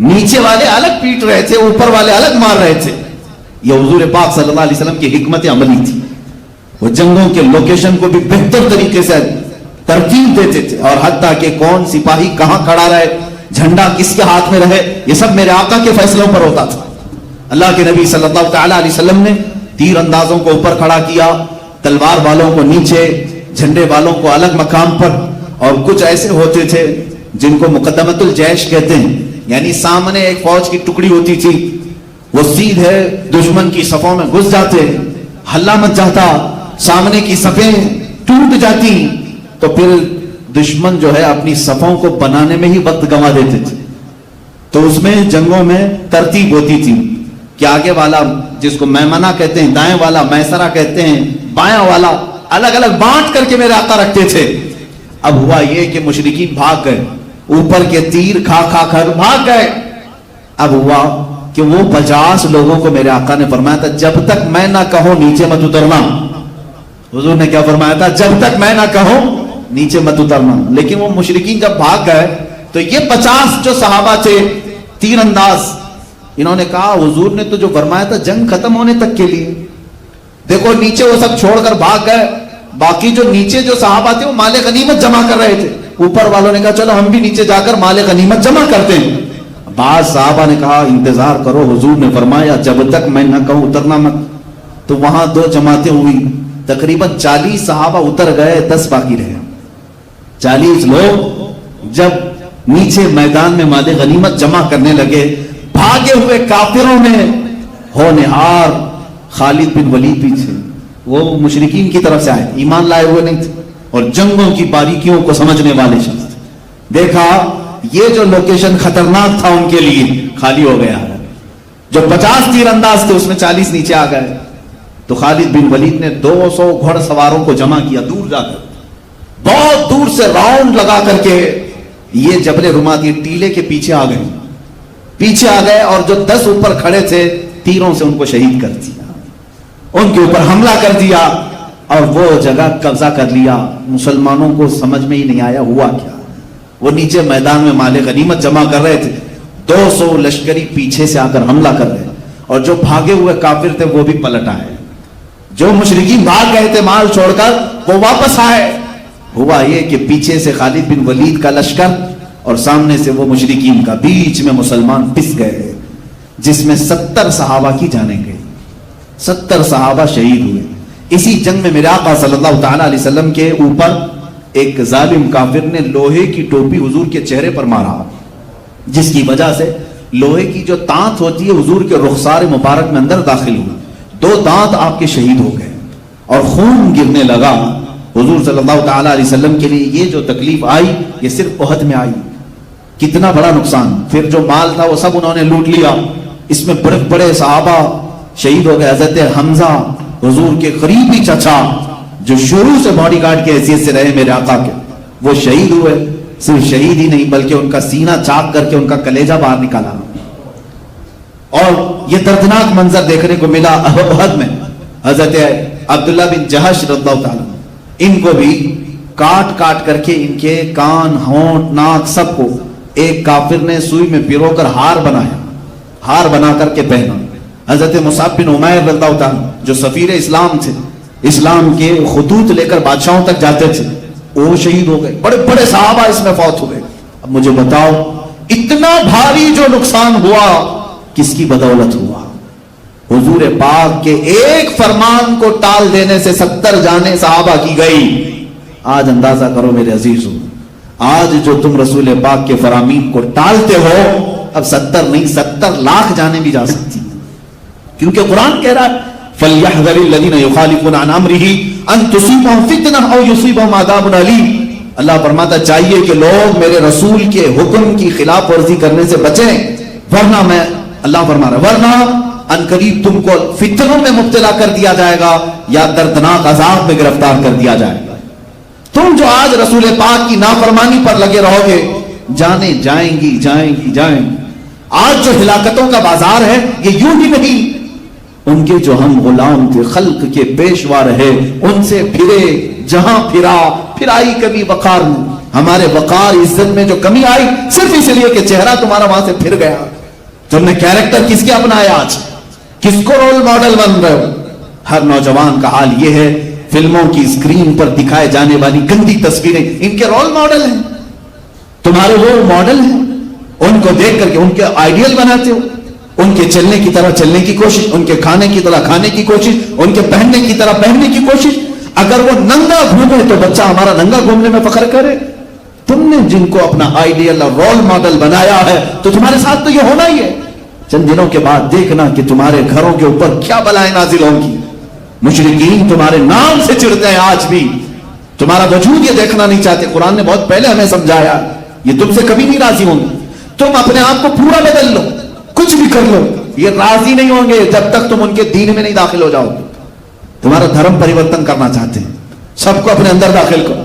نیچے والے الگ پیٹ رہے تھے، اوپر والے الگ مار رہے تھے. یہ حضور پاک صلی اللہ علیہ وسلم کی حکمت عملی تھی. وہ جنگوں کے لوکیشن کو بھی بہتر طریقے سے ترتیب دیتے تھے، اور حتیٰ کہ کون سپاہی کہاں کھڑا رہے، جھنڈا کس کے ہاتھ میں رہے، یہ سب میرے آقا کے فیصلوں پر ہوتا تھا. اللہ کے نبی صلی اللہ تعالی علیہ وسلم نے تیر اندازوں کو اوپر کھڑا کیا، تلوار والوں کو نیچے، جھنڈے والوں کو الگ مقام پر. اور کچھ ایسے ہوتے تھے جن کو مقدمت الجیش کہتے ہیں، یعنی سامنے ایک فوج کی ٹکڑی ہوتی تھی، وہ سیدھے دشمن کی صفوں میں گھس جاتے، حلہ مچ جاتا، سامنے کی صفیں ٹوٹ جاتی، تو پھر دشمن جو ہے اپنی صفوں کو بنانے میں ہی وقت گنوا دیتے تھے. تو اس میں جنگوں میں ترتیب ہوتی تھی کہ آگے والا جس کو میمنہ کہتے ہیں، دائیں والا میسرہ کہتے ہیں، بائیں والا، الگ الگ بانٹ کر کے میرے آقا رکھتے تھے. اب ہوا یہ کہ مشرکین بھاگ گئے، اوپر کے تیر کھا کھا کر بھاگ گئے. اب ہوا کہ وہ 50 لوگوں کو میرے آقا نے فرمایا تھا جب تک میں نہ کہوں نیچے مت اترنا. حضور نے کیا فرمایا تھا؟ جب تک میں نہ کہوں نیچے مت اترنا. لیکن وہ مشرکین جب بھاگ گئے تو یہ 50 جو صحابہ تھے تیر انداز، انہوں نے کہا حضور نے تو جو فرمایا تھا جنگ ختم ہونے تک کے لیے، دیکھو نیچے وہ سب چھوڑ کر بھاگ گئے. باقی جو نیچے جو صحابہ تھے وہ مال غنیمت جمع کر رہے تھے. اوپر والوں نے کہا چلو ہم بھی نیچے جا کر مال غنیمت جمع کرتے ہیں. بعض صحابہ نے کہا انتظار کرو، حضور نے فرمایا جب تک میں نہ کہوں اترنا مت. تو وہاں 2 جماعتیں ہوئی، تقریباً 40 صحابہ اتر گئے، 10 باقی رہے. 40 لوگ جب نیچے میدان میں مال غنیمت جمع کرنے لگے، بھاگے ہوئے کافروں میں ہونہار خالد بن ولید بھی تھے. وہ مشرکین کی طرف سے آئے، ایمان لائے ہوئے نہیں تھے اور جنگوں کی باریکیوں کو سمجھنے والے شخص تھے. دیکھا یہ جو لوکیشن خطرناک تھا ان کے لیے خالی ہو گیا. جو 50 تیر انداز تھے اس میں 40 نیچے آ گئے. تو خالد بن ولید نے 200 گھڑ سواروں کو جمع کیا، دور جا کر بہت دور سے راؤنڈ لگا کر کے یہ جبل رمات یہ ٹیلے کے پیچھے آ گئے اور جو 10 اوپر کھڑے تھے تیروں سے ان کو شہید کر دیا، ان کے اوپر حملہ کر دیا اور وہ جگہ قبضہ کر لیا. مسلمانوں کو سمجھ میں ہی نہیں آیا ہوا کیا. وہ نیچے میدان میں مال غنیمت جمع کر رہے تھے، 200 لشکری پیچھے سے آ کر حملہ کر رہے، اور جو بھاگے ہوئے کافر تھے وہ بھی پلٹ آئے. جو مشرکین بھاگ گئے تھے مال چھوڑ کر وہ واپس آئے. ہوا یہ کہ پیچھے سے خالد بن ولید کا لشکر اور سامنے سے وہ مشرکین کا، بیچ میں مسلمان پس گئے، جس میں 70 صحابہ کی جانیں گئی، 70 صحابہ شہید ہوئے. اسی جنگ میں میرے آقا صلی اللہ تعالی علیہ وسلم کے اوپر ایک ظالم کافر نے لوہے کی ٹوپی حضور کے چہرے پر مارا، جس کی وجہ سے لوہے کی جو دانت ہوتی ہے حضور کے رخسار مبارک میں اندر داخل ہوئی، 2 دانت آپ کے شہید ہو گئے اور خون گرنے لگا. حضور صلی اللہ تعالی علیہ وسلم کے لیے یہ جو تکلیف آئی یہ صرف احد میں آئی. کتنا بڑا نقصان. پھر جو مال تھا وہ سب انہوں نے لوٹ لیا. اس میں بڑے بڑے صحابہ شہید ہو گئے. حضرت حمزہ حضور کے قریبی چچا جو شروع سے باڈی گارڈ کی حیثیت سے رہے میرے آقا کے، وہ شہید ہوئے. صرف شہید ہی نہیں بلکہ ان کا سینہ چاک کر کے ان کا کلیجہ باہر نکالا. اور یہ دردناک منظر دیکھنے کو ملا احد میں. حضرت عبداللہ بن جہش رضی اللہ تعالیٰ ان کو بھی کاٹ کاٹ کر کے ان کے کان، ہونٹ، ناک سب کو ایک کافر نے سوئی میں پیرو کر ہار بنایا، ہار بنا کر کے پہنا. حضرت مصعب بن عمیر رضی اللہ تعالیٰ جو سفیر اسلام تھے، اسلام کے خطوط لے کر بادشاہوں تک جاتے تھے، وہ شہید ہو گئے. بڑے بڑے صحابہ اس میں فوت ہوئے. اب مجھے بتاؤ اتنا بھاری جو نقصان ہوا کس کی بدولت ہوا؟ حضور پاک کے ایک فرمان کو ٹال دینے سے 70 جانیں صحابہ کی گئی. آج اندازہ کرو میرے عزیزوں، آج جو تم رسول پاک کے فرامین کو ٹالتے ہو، اب 70 نہیں 70 لاکھ جانیں بھی جا سکتی، کیونکہ قرآن کہہ رہا ہے فَلْيَحْذَرِ الَّذِينَ يُخَالِفُونَ عَنْ أَمْرِهِ أَن تُصِيبَهُمْ فِتْنَةٌ أَوْ يُصِيبَهُمْ عَذَابٌ أَلِيمٌ. اللہ فرماتا چاہیے کہ لوگ میرے رسول کے حکم کی خلاف ورزی کرنے سے بچیں، ورنہ میں اللہ فرما رہا ورنہ ان قریب تم کو فتنوں میں مبتلا کر دیا جائے گا یا دردناک عذاب میں گرفتار کر دیا جائے گا. تم جو آج رسول پاک کی نافرمانی پر لگے رہو گے، جانیں جائیں گی جائیں گی جائیں گی. آج جو ہلاکتوں کا بازار ہے یہ یوں ہی نہیں، ان کے جو ہم غلام تھے، خلق کے پیشوا رہے، ان سے پھرے، جہاں پھرا پھرائی کبھی وقار نہیں. ہمارے وقار عزت میں جو کمی آئی صرف اس لیے کہ چہرہ تمہارا وہاں سے پھر گیا. تم نے کیریکٹر کس کے اپنایا؟ آج کس کو رول ماڈل بن رہے ہو؟ ہر نوجوان کا حال یہ ہے، فلموں کی اسکرین پر دکھائے جانے والی گندی تصویریں ان کے رول ماڈل ہیں، تمہارے وہ ماڈل ہیں. ان کو دیکھ کر کے ان کے آئیڈیل بناتے ہو، ان کے چلنے کی طرح چلنے کی کوشش، ان کے کھانے کی طرح کھانے کی کوشش، ان کے پہننے کی طرح پہننے کی کوشش. اگر وہ ننگا گھومے تو بچہ ہمارا ننگا گھومنے میں فخر کرے. تم نے جن کو اپنا آئیڈیل اور رول ماڈل بنایا ہے تو تمہارے ساتھ تو یہ ہونا ہی ہے. چند دنوں کے بعد دیکھنا کہ تمہارے گھروں کے اوپر کیا بلائیں نازل ہوں گی. مشرکین تمہارے نام سے چڑھتے ہیں، آج بھی تمہارا وجود یہ دیکھنا نہیں چاہتے. قرآن نے بہت پہلے ہمیں سمجھایا یہ تم سے کبھی نہیں راضی ہوں گے. تم اپنے آپ کو پورا بدل لو، کچھ بھی کر لو، یہ راضی نہیں ہوں گے جب تک تم ان کے دین میں نہیں داخل ہو جاؤ. تمہارا دھرم پریورتن کرنا چاہتے ہیں، سب کو اپنے اندر داخل کرو.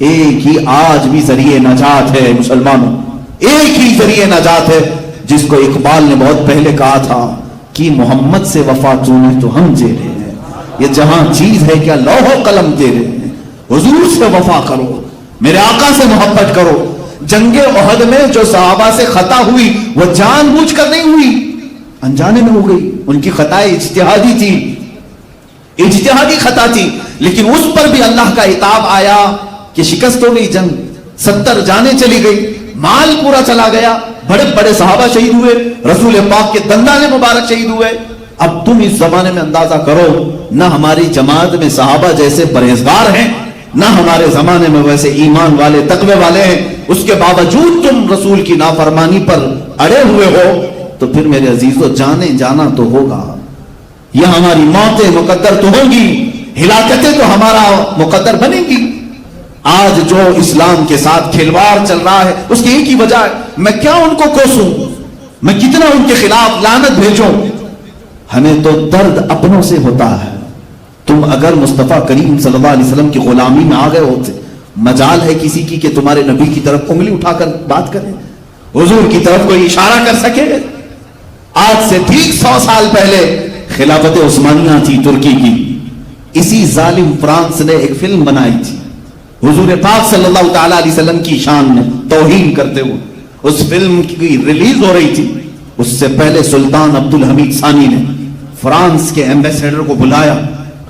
ایک ہی آج بھی ذریعہ نجات ہے مسلمانوں، ایک ہی ذریعہ نجات ہے جس کو اقبال نے بہت پہلے کہا تھا کہ محمد سے وفا چونے تو ہم دے رہے ہیں. یہ جہاں چیز ہے کیا لوح و قلم دے رہے ہیں. حضور سے وفا کرو، میرے آقا سے محبت کرو. جنگ احد میں جو صحابہ سے خطا ہوئی وہ جان بوجھ کر نہیں ہوئی، انجانے میں ہو گئی. ان کی خطائیں اجتہادی تھی، اجتہادی خطا تھی، لیکن اس پر بھی اللہ کا عتاب آیا کہ شکست ہو گئی. جنگ 70 جانیں چلی گئی، مال پورا چلا گیا، بڑے بڑے صحابہ شہید ہوئے، رسول پاک کے دندان مبارک شہید ہوئے. اب تم اس زمانے میں اندازہ کرو، نہ ہماری جماعت میں صحابہ جیسے پرہیزگار ہیں، نہ ہمارے زمانے میں ویسے ایمان والے تقوی والے ہیں. اس کے باوجود تم رسول کی نافرمانی پر اڑے ہوئے ہو تو پھر میرے عزیزو جانے جانا تو ہوگا. یہ ہماری موتیں مقدر تو ہوں گی، ہلاکتیں تو ہمارا مقدر بنے گی. آج جو اسلام کے ساتھ کھلواڑ چل رہا ہے اس کی ایک ہی وجہ ہے، میں کیا ان کو کوسوں، میں کتنا ان کے خلاف لعنت بھیجوں. ہمیں تو درد اپنوں سے ہوتا ہے. تم اگر مصطفیٰ کریم صلی اللہ علیہ وسلم کی غلامی میں آ گئے ہوتے، مجال ہے کسی کی کہ تمہارے نبی کی طرف انگلی اٹھا کر بات کرے، حضور کی طرف کوئی اشارہ کر سکے؟ آج سے ٹھیک 100 سال پہلے خلافت عثمانیہ تھی ترکی کی. اسی ظالم فرانس نے ایک فلم بنائی تھی حضور پاک صلی اللہ تعالی علیہ وسلم کی شان میں توہین کرتے ہوئے. اس فلم کی ریلیز ہو رہی تھی، اس سے پہلے سلطان عبدالحمید ثانی نے فرانس کے ایمبیسیڈر کو بلایا،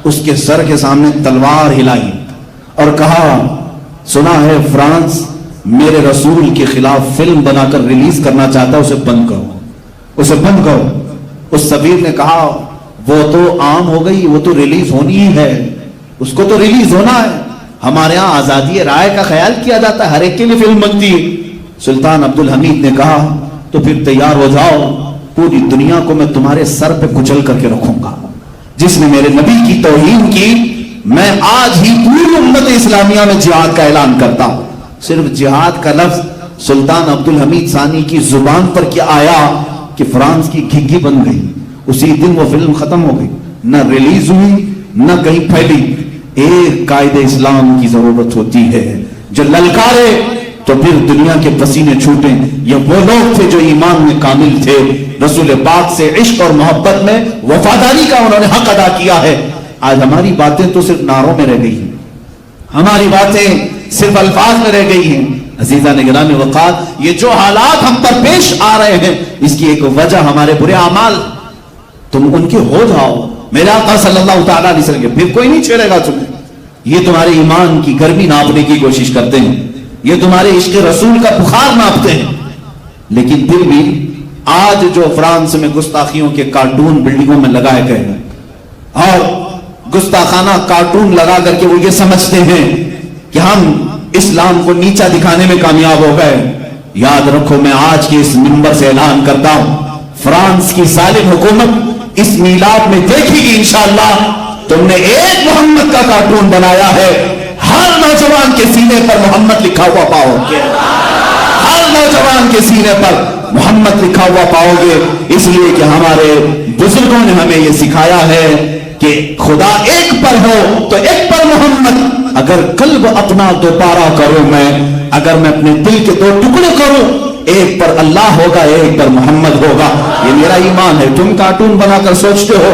اس کے سر کے سامنے تلوار ہلائی اور کہا سنا ہے فرانس میرے رسول کے خلاف فلم بنا کر ریلیز کرنا چاہتا ہے، اسے بند کرو، اسے بند کرو. اس سفیر نے کہا وہ تو عام ہو گئی، وہ تو ریلیز ہونی ہی ہے، اس کو تو ریلیز ہونا ہے. ہمارے ہاں آزادی رائے کا خیال کیا جاتا ہے، ہر ایک کے لیے فلم بنتی ہے. سلطان عبدالحمید نے کہا تو پھر تیار ہو جاؤ، پوری دنیا کو میں تمہارے سر پہ کچل کر کے رکھوں گا. جس نے میرے نبی کی توہین کی، میں آج ہی پوری امت اسلامیہ میں جہاد کا اعلان کرتا ہوں. صرف جہاد کا لفظ سلطان عبدالحمید ثانی کی زبان پر کیا آیا کہ فرانس کی گھگی بن گئی. اسی دن وہ فلم ختم ہو گئی، نہ ریلیز ہوئی نہ کہیں پھیلی. ایک قائد اسلام کی ضرورت ہوتی ہے جو للکارے تو پھر دنیا کے پسینے چھوٹیں. یہ وہ لوگ تھے جو ایمان میں کامل تھے، رسول پاک سے عشق اور محبت میں وفاداری کا انہوں نے حق ادا کیا ہے. آج ہماری باتیں تو صرف نعروں میں رہ گئی ہیں، ہماری باتیں صرف الفاظ میں رہ گئی ہیں. عزیزان گرامی وقار، یہ جو حالات ہم پر پیش آ رہے ہیں اس کی ایک وجہ ہمارے برے اعمال. تم ان کے ہو جاؤ میرے آقا صلی اللہ تعالیٰ علیہ وسلم کے، پھر کوئی نہیں چھیڑے گا تمہیں. یہ تمہارے ایمان کی گرمی ناپنے کی کوشش کرتے ہیں، یہ تمہارے عشق رسول کا بخار ناپتے ہیں. لیکن پھر بھی آج جو فرانس میں گستاخیوں کے کارٹون بلڈنگوں میں لگائے گئے ہیں اور گستاخانہ کارٹون لگا کر کے وہ یہ سمجھتے ہیں کہ ہم اسلام کو نیچا دکھانے میں کامیاب ہو گئے، یاد رکھو میں آج کے اس منبر سے اعلان کرتا ہوں فرانس کی ظالم حکومت اس میلاد میں دیکھے گی انشاءاللہ تم نے ایک محمد کا کارٹون بنایا ہے، ہر نوجوان کے سینے پر محمد لکھا ہوا پاؤ گے، ہر نوجوان کے سینے پر محمد لکھا ہوا پاؤ گے. اس لیے کہ ہمارے بزرگوں نے ہمیں یہ سکھایا ہے کہ خدا ایک پر ہو تو ایک پر محمد. اگر قلب اپنا دوبارہ کروں میں، اگر میں اپنے دل کے 2 ٹکڑے کروں، ایک پر اللہ ہوگا ایک پر محمد ہوگا. یہ میرا ایمان ہے. تم کارٹون بنا کر سوچتے ہو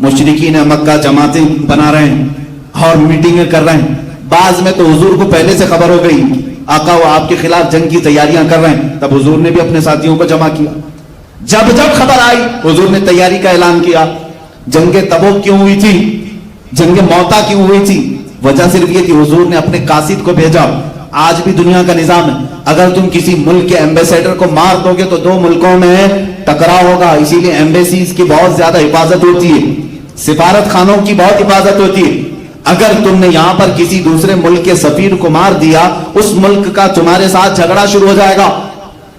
مشرکین مکہ جماعتیں بنا رہے ہیں اور میٹنگیں کر رہے ہیں. بعض میں تو حضور کو پہلے سے خبر ہو گئی آقا وہ آپ کے خلاف جنگ کی تیاریاں کر رہے ہیں, تب حضور نے بھی اپنے ساتھیوں کو جمع کیا. جب خبر آئی حضور نے تیاری کا اعلان کیا. جنگ تبوک کیوں ہوئی تھی, جنگ موتا کیوں ہوئی تھی؟ وجہ صرف یہ تھی حضور نے اپنے قاصد کو بھیجا. آج بھی دنیا کا نظام ہے, اگر تم کسی ملک کے ایمبیسیڈر کو مار دو گے تو 2 ملکوں میں ٹکراؤ ہوگا, اسی لیے ایمبیسیز کی بہت زیادہ حفاظت ہوتی ہے, سفارت خانوں کی بہت حفاظت ہوتی ہے. اگر تم نے یہاں پر کسی دوسرے ملک کے سفیر کو مار دیا, اس ملک کا تمہارے ساتھ جھگڑا شروع ہو جائے گا.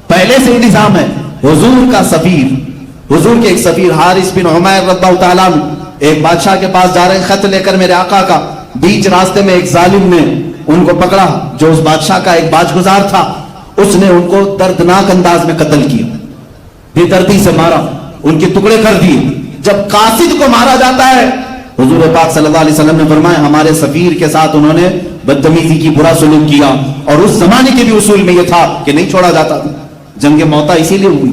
پہلے سے ہی نظام ہے. حضور کا سفیر, حضور کے ایک سفیر حارث بن عمیر رضی اللہ تعالیٰ عنہ ایک بادشاہ کے پاس جا رہے ہیں خط لے کر میرے آقا کا. بیچ راستے میں ایک ظالم نے ان کو پکڑا جو اس بادشاہ کا ایک باج گزار تھا. اس نے ان کو دردناک انداز میں قتل کیا, بے دردی سے مارا, ان کے ٹکڑے کر دیے. جب قاصد کو مارا جاتا ہے, حضور پاک صلی اللہ علیہ وسلم نے فرمایا ہمارے سفیر کے ساتھ انہوں نے بدتمیزی کی, برا سلوک کیا. اور اس زمانے کے بھی اصول میں یہ تھا کہ نہیں چھوڑا جاتا تھا. جنگ موتا اسی لیے ہوئی,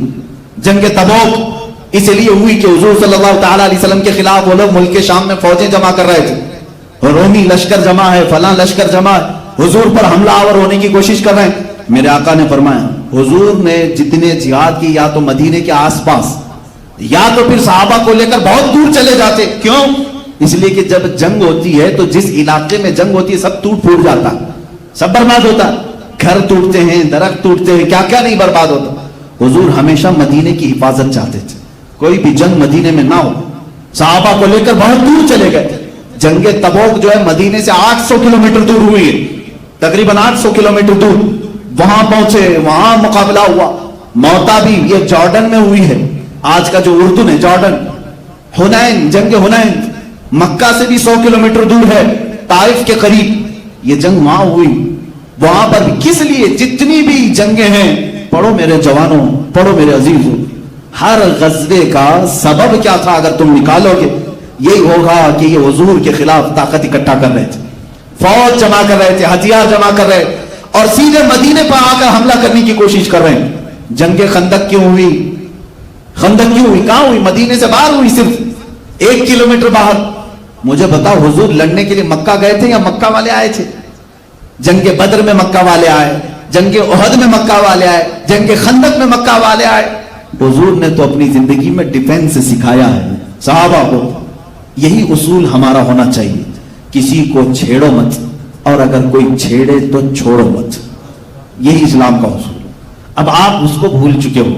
جنگ تبوک اس لیے ہوئی کہ حضور صلی اللہ تعالی علیہ وسلم کے خلاف وہ لوگ ملک شام میں فوجیں جمع کر رہے تھے. رومی لشکر جمع ہے, فلاں لشکر جمع ہے, حضور پر حملہ آور ہونے کی کوشش کر رہے ہیں. میرے آقا نے فرمایا حضور نے جتنے جہاد کی یا تو مدینے کے آس پاس یا تو پھر صحابہ کو لے کر بہت دور چلے جاتے. کیوں؟ اس لیے کہ جب جنگ ہوتی ہے تو جس علاقے میں جنگ ہوتی ہے سب ٹوٹ پھوٹ جاتا ہے, سب برباد ہوتا ہے, گھر ٹوٹتے ہیں, درخت ٹوٹتے ہیں, کیا کیا نہیں برباد ہوتا. حضور ہمیشہ مدینے کی حفاظت چاہتے تھے, کوئی بھی جنگ مدینے میں نہ ہو. صحابہ کو لے کر بہت دور چلے گئے. جنگ تبوک جو ہے مدینے سے 800 کلومیٹر دور ہوئی ہے, تقریباً 800 کلومیٹر دور. وہاں پہنچے, وہاں مقابلہ ہوا. موتا بھی یہ جارڈن میں ہوئی ہے, آج کا جو اردن ہے جارڈن. حنین, جنگ حنین مکہ سے بھی 100 کلومیٹر دور ہے, طائف کے قریب. یہ جنگ وہاں ہوئی. وہاں پر بھی کس لیے جتنی بھی جنگیں ہیں, پڑھو میرے جوانوں, پڑھو میرے عزیزوں, ہر غزوے کا سبب کیا تھا اگر تم نکالو گے یہی ہوگا کہ یہ حضور کے خلاف طاقت اکٹھا کر رہے تھے, فوج جمع کر رہے تھے, ہتھیار جمع کر رہے اور سیدھے مدینے پر آ کر حملہ کرنے کی کوشش کر رہے ہیں. جنگ خندق کیوں ہوئی؟ خندق کیوں ہوئی؟ کہاں ہوئی؟ مدینے سے باہر ہوئی, صرف 1 کلومیٹر باہر. مجھے بتاؤ حضور لڑنے کے لیے مکہ گئے تھے یا مکہ والے آئے تھے؟ جنگ بدر میں مکہ والے آئے, جنگ احد میں مکہ والے آئے, جنگ خندق میں مکہ والے آئے. حضور نے تو اپنی زندگی میں ڈیفنس سکھایا ہے صحابہ کو. یہی اصول ہمارا ہونا چاہیے, کسی کو چھیڑو مت, اور اگر کوئی چھیڑے تو چھوڑو مت. یہی اسلام کا اصول. اب آپ اس کو بھول چکے ہو,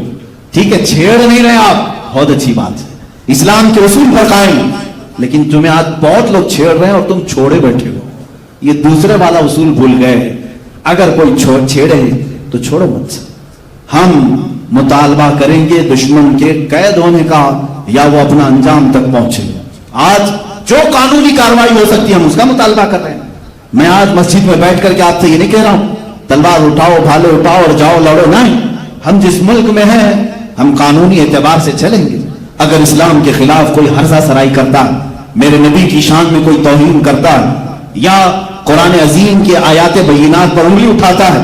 ٹھیک ہے, چھیڑ نہیں رہے آپ, بہت اچھی بات ہے, اسلام کے اصول پر قائم. لیکن تمہیں آج بہت لوگ چھیڑ رہے ہیں اور تم چھوڑے بیٹھے ہو. یہ دوسرے والا اصول بھول گئے. اگر کوئی چھیڑے تو چھوڑو مت. ہم مطالبہ کریں گے دشمن کے قید ہونے کا یا وہ اپنا انجام تک پہنچے. آج جو قانونی کارروائی ہو سکتی ہے ہم اس کا مطالبہ کر رہے ہیں. میں آج مسجد میں بیٹھ کر کے آپ سے یہ نہیں کہہ رہا ہوں تلوار اٹھاؤ, بھالے اٹھاؤ اور جاؤ لڑو, نہیں. ہم جس ملک میں ہیں ہم قانونی اعتبار سے چلیں گے. اگر اسلام کے خلاف کوئی ہرزہ سرائی کرتا, میرے نبی کی شان میں کوئی توہین کرتا یا قرآن عظیم کے آیات بینات پر انگلی اٹھاتا ہے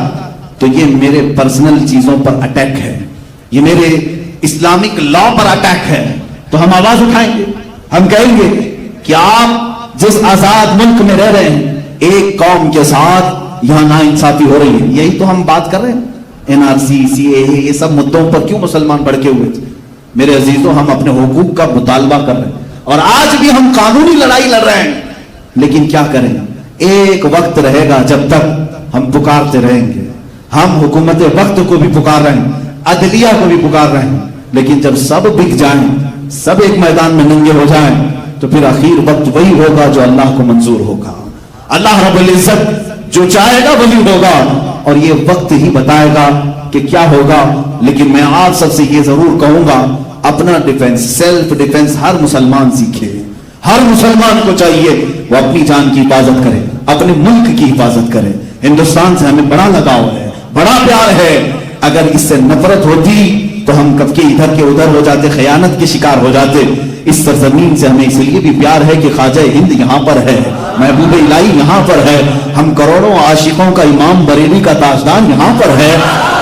تو یہ میرے پرسنل چیزوں پر اٹیک ہے, یہ میرے اسلامک لا پر اٹیک ہے. تو ہم آواز اٹھائیں گے, ہم کہیں گے کہ آپ جس آزاد ملک میں رہ رہے ہیں ایک قوم کے ساتھ یہاں ناانصافی ہو رہی ہے. یہی تو ہم بات کر رہے ہیں. NRC, CAA, یہ سب مدعوں پر کیوں مسلمان بڑھ کے ہوئے تھے؟ میرے عزیزوں ہم اپنے حقوق کا مطالبہ کر رہے ہیں اور آج بھی ہم قانونی لڑائی لڑ رہے ہیں. لیکن کیا کریں, ایک وقت رہے گا جب تک ہم پکارتے رہیں گے. ہم حکومت وقت کو بھی پکار رہے ہیں, عدلیہ کو بھی پکار رہے ہیں, لیکن جب سب بک جائیں, سب ایک میدان میں ننگے ہو جائیں تو پھر آخر وقت وہی ہوگا جو اللہ کو منظور ہوگا. اللہ رب العزت جو چاہے گا وہی ہوگا اور یہ وقت ہی بتائے گا کہ کیا ہوگا. لیکن میں آپ سب سے یہ ضرور کہوں گا, اپنا ڈیفنس, سیلف ڈیفنس ہر مسلمان سیکھے. ہر مسلمان کو چاہیے وہ اپنی جان کی حفاظت کرے, اپنے ملک کی حفاظت کرے. ہندوستان سے ہمیں بڑا لگاؤ ہے, بڑا پیار ہے. اگر اس سے نفرت ہوتی تو ہم کب کے ادھر کے ادھر ہو جاتے, خیانت کے شکار ہو جاتے. اس سرزمین سے ہمیں اس لیے بھی پیار ہے کہ خواجہ ہند یہاں پر ہے, محبوب الہی یہاں پر ہے, ہم کروڑوں عاشقوں کا امام بریلی کا تاجدار یہاں پر ہے.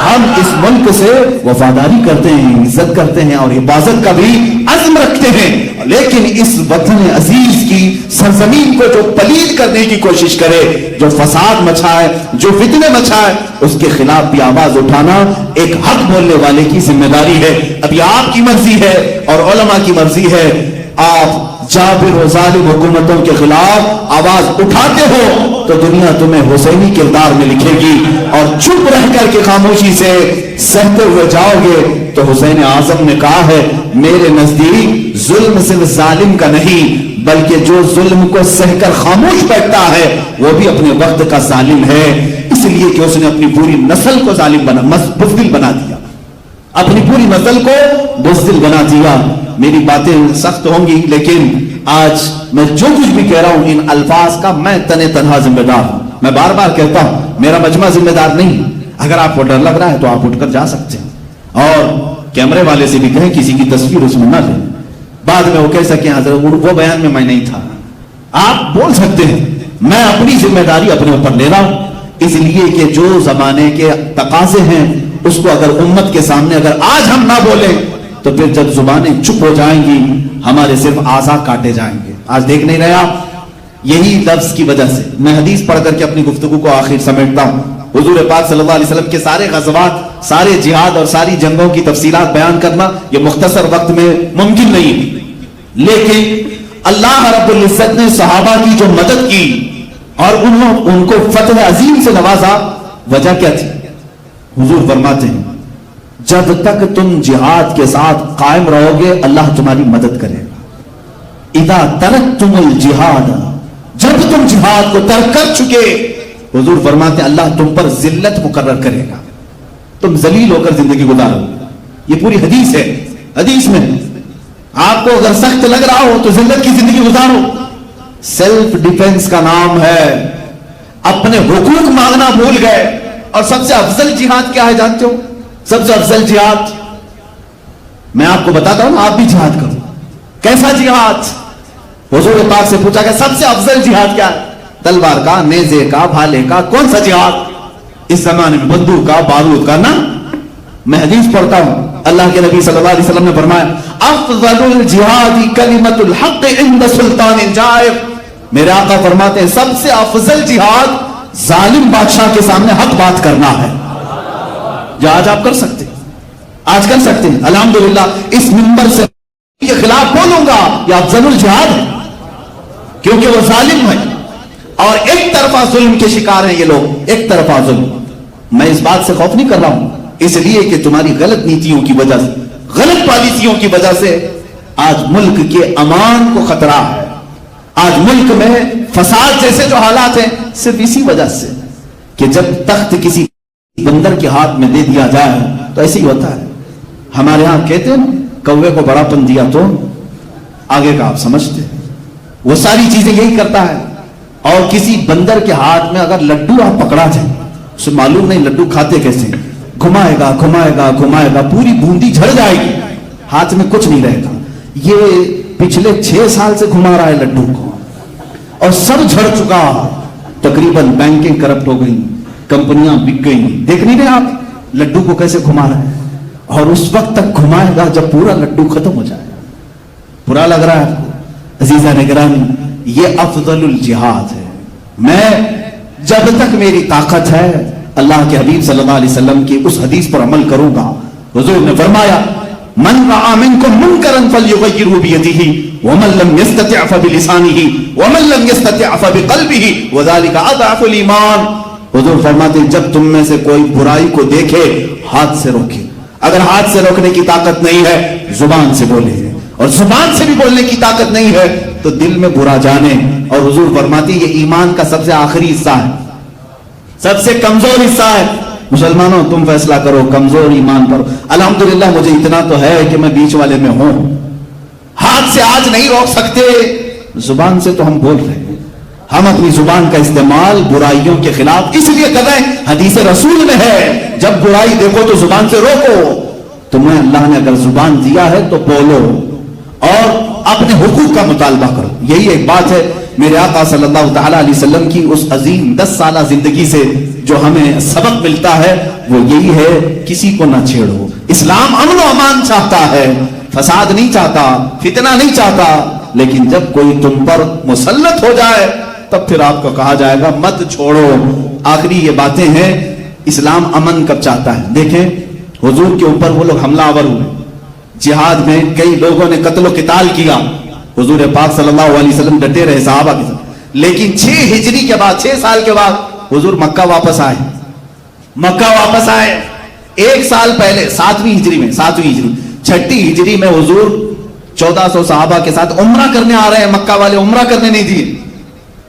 ہم اس ملک سے وفاداری کرتے ہیں, عزت کرتے ہیں اور حفاظت کا بھی عزم رکھتے ہیں. لیکن اس وطن عزیز کی سرزمین کو جو پلید کرنے کی کوشش کرے، جو فساد مچائے، جو فتنے مچائے، اس کے خلاف بھی آواز اٹھانا ایک حق بولنے والے کی ذمہ داری ہے۔ ابھی آپ کی مرضی ہے اور علماء کی مرضی ہے، آپ جابر و ظالم حکومتوں کے خلاف آواز اٹھاتے ہو تو دنیا تمہیں حسینی کردار میں لکھے گی، اور چپ رہ کر کے خاموشی سے سہتے ہوئے جاؤ گے تو حسین اعظم نے کہا ہے میرے نزدیک ظلم صرف ظالم کا نہیں بلکہ جو ظلم کو سہ کر خاموش بیٹھتا ہے وہ بھی اپنے وقت کا ظالم ہے، اس لیے کہ اس نے اپنی پوری نسل کو ظالم بزدل بنا دیا، اپنی پوری نسل کو بزدل بنا دیا۔ میری باتیں سخت ہوں گی لیکن آج میں جو کچھ بھی کہہ رہا ہوں ان الفاظ کا میں تنہا ذمہ دار ہوں۔ میں بار بار کہتا ہوں میرا مجمع ذمہ دار نہیں، اگر آپ کو ڈر لگ رہا ہے تو آپ اٹھ کر جا سکتے ہیں اور کیمرے والے سے بھی کہیں کسی کی تصویر اس میں نہ لیں، بعد میں وہ کہہ سکیں حضرت وہ بیان میں نہیں تھا، آپ بول سکتے ہیں۔ میں اپنی ذمہ داری اپنے اوپر لے رہا ہوں، اس لیے کہ جو زمانے کے تقاضے ہیں اس کو اگر امت کے سامنے اگر آج ہم نہ بولیں تو پھر جب زبانیں چپ ہو جائیں گی ہمارے صرف اعضاء کاٹے جائیں گے۔ آج دیکھ نہیں رہے آپ، یہی لفظ کی وجہ سے میں حدیث پڑھ کر کے اپنی گفتگو کو آخر سمیٹتا ہوں۔ حضور پاک صلی اللہ علیہ وسلم کے سارے غزوات، سارے جہاد اور ساری جنگوں کی تفصیلات بیان کرنا یہ مختصر وقت میں ممکن نہیں، لیکن اللہ رب العزت نے صحابہ کی جو مدد کی اور ان کو فتح عظیم سے نوازا، وجہ کیا تھی؟ حضور فرماتے ہیں جب تک تم جہاد کے ساتھ قائم رہو گے اللہ تمہاری مدد کرے گا۔ اذا ترکتم الجہاد، جب تم جہاد کو ترک کر چکے، حضور فرماتے ہیں اللہ تم پر ذلت مقرر کرے گا، تم ذلیل ہو کر زندگی گزارو۔ یہ پوری حدیث ہے، حدیث میں آپ کو اگر سخت لگ رہا ہو تو ذلت کی زندگی گزارو۔ سیلف ڈیفنس کا نام ہے، اپنے حقوق مانگنا بھول گئے۔ اور سب سے افضل جہاد کیا ہے جانتے ہو؟ سب سے افضل جہاد میں آپ کو بتاتا ہوں، آپ بھی جہاد کرو۔ کیسا جہاد؟ حضور پاک سے پوچھا کہ سب سے افضل جہاد کیا ہے؟ تلوار کا، نیزے کا، بھالے کا، کون سا جہاد؟ اس زمانے میں بندوق کا، بارود کا نا؟ میں حدیث پڑھتا ہوں، اللہ کے نبی صلی اللہ علیہ وسلم نے فرمایا افضل الجہاد کلمۃ الحق عند سلطان جائر۔ میرے آقا فرماتے ہیں سب سے افضل جہاد ظالم بادشاہ کے سامنے حق بات کرنا ہے۔ جو آج آپ کر سکتے ہیں، آج کر سکتے ہیں الحمدللہ، اس منبر سے کے خلاف بولوں گا یہ افضل الجہاد ہے، کیونکہ وہ ظالم ہے اور ایک طرفہ ظلم کے شکار ہیں یہ لوگ، ایک طرفہ ظلم۔ میں اس بات سے خوف نہیں کر رہا ہوں، اس لیے کہ تمہاری غلط نیتیوں کی وجہ سے، غلط پالیسیوں کی وجہ سے آج ملک کے امان کو خطرہ ہے، آج ملک میں فساد جیسے جو حالات ہیں صرف اسی وجہ سے کہ جب تخت کسی بندر کے ہاتھ میں دے دیا جائے تو ایسے ہی ہوتا ہے۔ ہمارے ہاں کہتے ہیں کوے کو بڑا پن دیا تو آگے کا آپ سمجھتے ہیں، وہ ساری چیزیں یہی کرتا ہے۔ اور کسی بندر کے ہاتھ میں اگر لڈو آپ پکڑا جائے، اسے معلوم نہیں لڈو کھاتے کیسے، گھمائے گا گھمائے گا گھمائے گا، پوری بوندی جھڑ جائے گی، ہاتھ میں کچھ نہیں رہے گا۔ یہ پچھلے 6 سال سے گھما رہا ہے لڈو کو اور سب جھڑ چکا، تقریباً بینکنگ کرپٹ ہو گئی، کمپنیاں بک گئی۔ دیکھ نہیں رہے آپ لڈو کو کیسے گھما رہے ہیں، اور اس وقت تک گھمائے گا جب پورا لڈو ختم ہو جائے گا۔ برا لگ رہا ہے آپ کو؟ عزیزان گرامی، یہ افضل الجہاد ہے۔ میں جب تک میری طاقت ہے اللہ کے حبیب صلی اللہ علیہ وسلم کی اس حدیث پر عمل کروں گا۔ حضور نے فرمایا من رأى منكم منكرا فليغيره بيده ومن لم يستطع فبلسانه ومن لم يستطع فبقلبه وذلك اضعف الايمان۔ حضور فرماتے ہیں جب تم میں سے کوئی برائی کو دیکھے ہاتھ سے روکے، اگر ہاتھ سے روکنے کی طاقت نہیں ہے زبان سے بولے، اور زبان سے بھی بولنے کی طاقت نہیں ہے تو دل میں برا جانے۔ اور حضور فرماتے ہیں یہ ایمان کا سب سے آخری حصہ ہے، سب سے کمزور حصہ ہے۔ مسلمانوں تم فیصلہ کرو کمزور ایمان پر۔ الحمدللہ مجھے اتنا تو ہے کہ میں بیچ والے میں ہوں، ہاتھ سے آج نہیں روک سکتے، زبان سے تو ہم بول رہے ہیں۔ ہم اپنی زبان کا استعمال برائیوں کے خلاف اس لیے کر رہے ہیں، حدیث رسول میں ہے جب برائی دیکھو تو زبان سے روکو۔ تمہیں اللہ نے اگر زبان دیا ہے تو بولو اور اپنے حقوق کا مطالبہ کرو۔ یہی ایک بات ہے میرے آقا صلی اللہ تعالیٰ علیہ وسلم کی اس عظیم 10 سالہ زندگی سے جو ہمیں سبق ملتا ہے وہ یہی ہے، کسی کو نہ چھیڑو۔ اسلام امن و امان چاہتا ہے، فساد نہیں چاہتا, فتنہ نہیں چاہتا, لیکن جب کوئی تم پر مسلط ہو جائے تب پھر آپ کو کہا جائے گا مت چھوڑو. آخری یہ باتیں ہیں. اسلام امن کب چاہتا ہے؟ دیکھیں حضور کے اوپر وہ لوگ حملہ آور ہوئے, جہاد میں کئی لوگوں نے قتل و قتال کیا, حضور پاک صلی اللہ علیہ وسلم ڈٹے رہے صحابہ کے ساتھ. لیکن 6 ہجری کے بعد, 6 سال کے بعد حضور مکہ واپس آئے. مکہ واپس آئے 1 سال پہلے 7ویں ہجری میں, 7ویں ہجری 6ٹھی ہجری میں حضور 1400 صحابہ کے ساتھ عمرہ کرنے آ رہے ہیں. مکہ والے عمرہ کرنے نہیں دیے,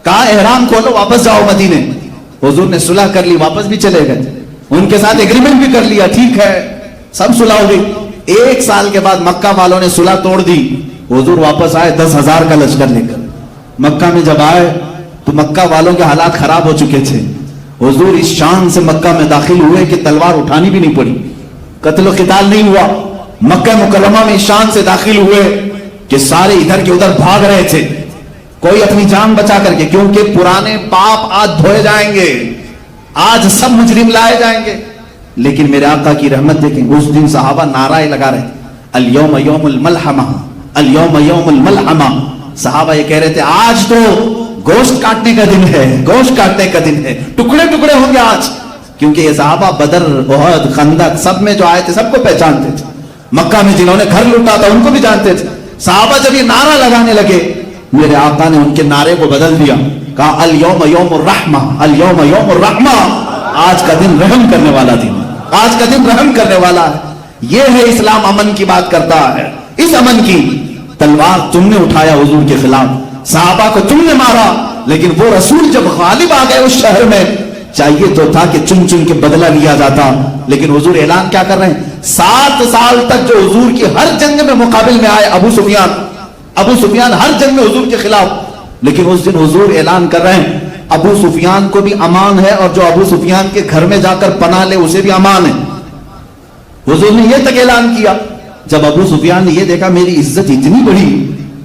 کہا احرام کھولو واپس جاؤ مدینے. حضور نے صلح کر لی, واپس بھی چلے گئے, ان کے ساتھ ایگریمنٹ بھی کر لیا, ٹھیک ہے سب صلح ہو گئی. 1 سال کے بعد مکہ والوں نے صلح توڑ دی. حضور واپس آئے 10,000 کا لشکر لے کر. مکہ میں جب آئے تو مکہ والوں کے حالات خراب ہو چکے تھے. حضور اس شان سے مکہ میں داخل ہوئے کہ تلوار اٹھانی بھی نہیں پڑی, قتل و قتال نہیں ہوا. مکہ مکرمہ میں اس شان سے داخل ہوئے کہ سارے ادھر کے ادھر بھاگ رہے تھے, کوئی اپنی جان بچا کر کے, کیونکہ پرانے پاپ آج دھوئے جائیں گے, آج سب مجرم لائے جائیں گے. لیکن میرے آقا کی رحمت دیکھیں, اس دن صحابہ نعرہ لگا رہے تھے الیوم یوم الملحمہ, الیوم یوم الملحمہ. صحابہ یہ کہہ رہے تھے آج تو گوشت کاٹنے کا دن ہے, گوشت کاٹنے کا دن ہے, ٹکڑے ٹکڑے ہوں گے آج. کیونکہ یہ صحابہ بدر, احد, خندق سب میں جو آئے تھے سب کو پہچانتے تھے. مکہ میں جنہوں نے گھر لوٹا تھا ان کو بھی جانتے تھے. صحابہ جب یہ نعرہ لگانے لگے, میرے آقا نے ان کے نعرے کو بدل دیا, کہا الیوم یوم الرحمہ, الیوم یوم الرحمہ. آج کا دن رحم کرنے والا دن, آج کا دن رحم کرنے والا ہے. یہ ہے اسلام, امن کی بات کرتا ہے. اس امن کی تلوار تم نے اٹھایا حضور کے خلاف, صحابہ کو تم نے مارا, لیکن وہ رسول جب غالب آ گئے اس شہر میں, چاہیے تو تھا کہ چن چن کے بدلہ لیا جاتا, لیکن حضور اعلان کیا کر رہے ہیں؟ 7 سال تک جو حضور کی ہر جنگ میں مقابل میں آئے, ابو سفیان ہر جنگ میں حضور کے خلاف, لیکن اس دن حضور اعلان کر رہے ہیں ابو سفیان کو بھی امان ہے, اور جو ابو سفیان کے گھر میں جا کر پناہ لے اسے بھی امان ہے. حضور نے یہ تک اعلان کیا. جب ابو سفیان نے یہ دیکھا میری عزت اتنی بڑی,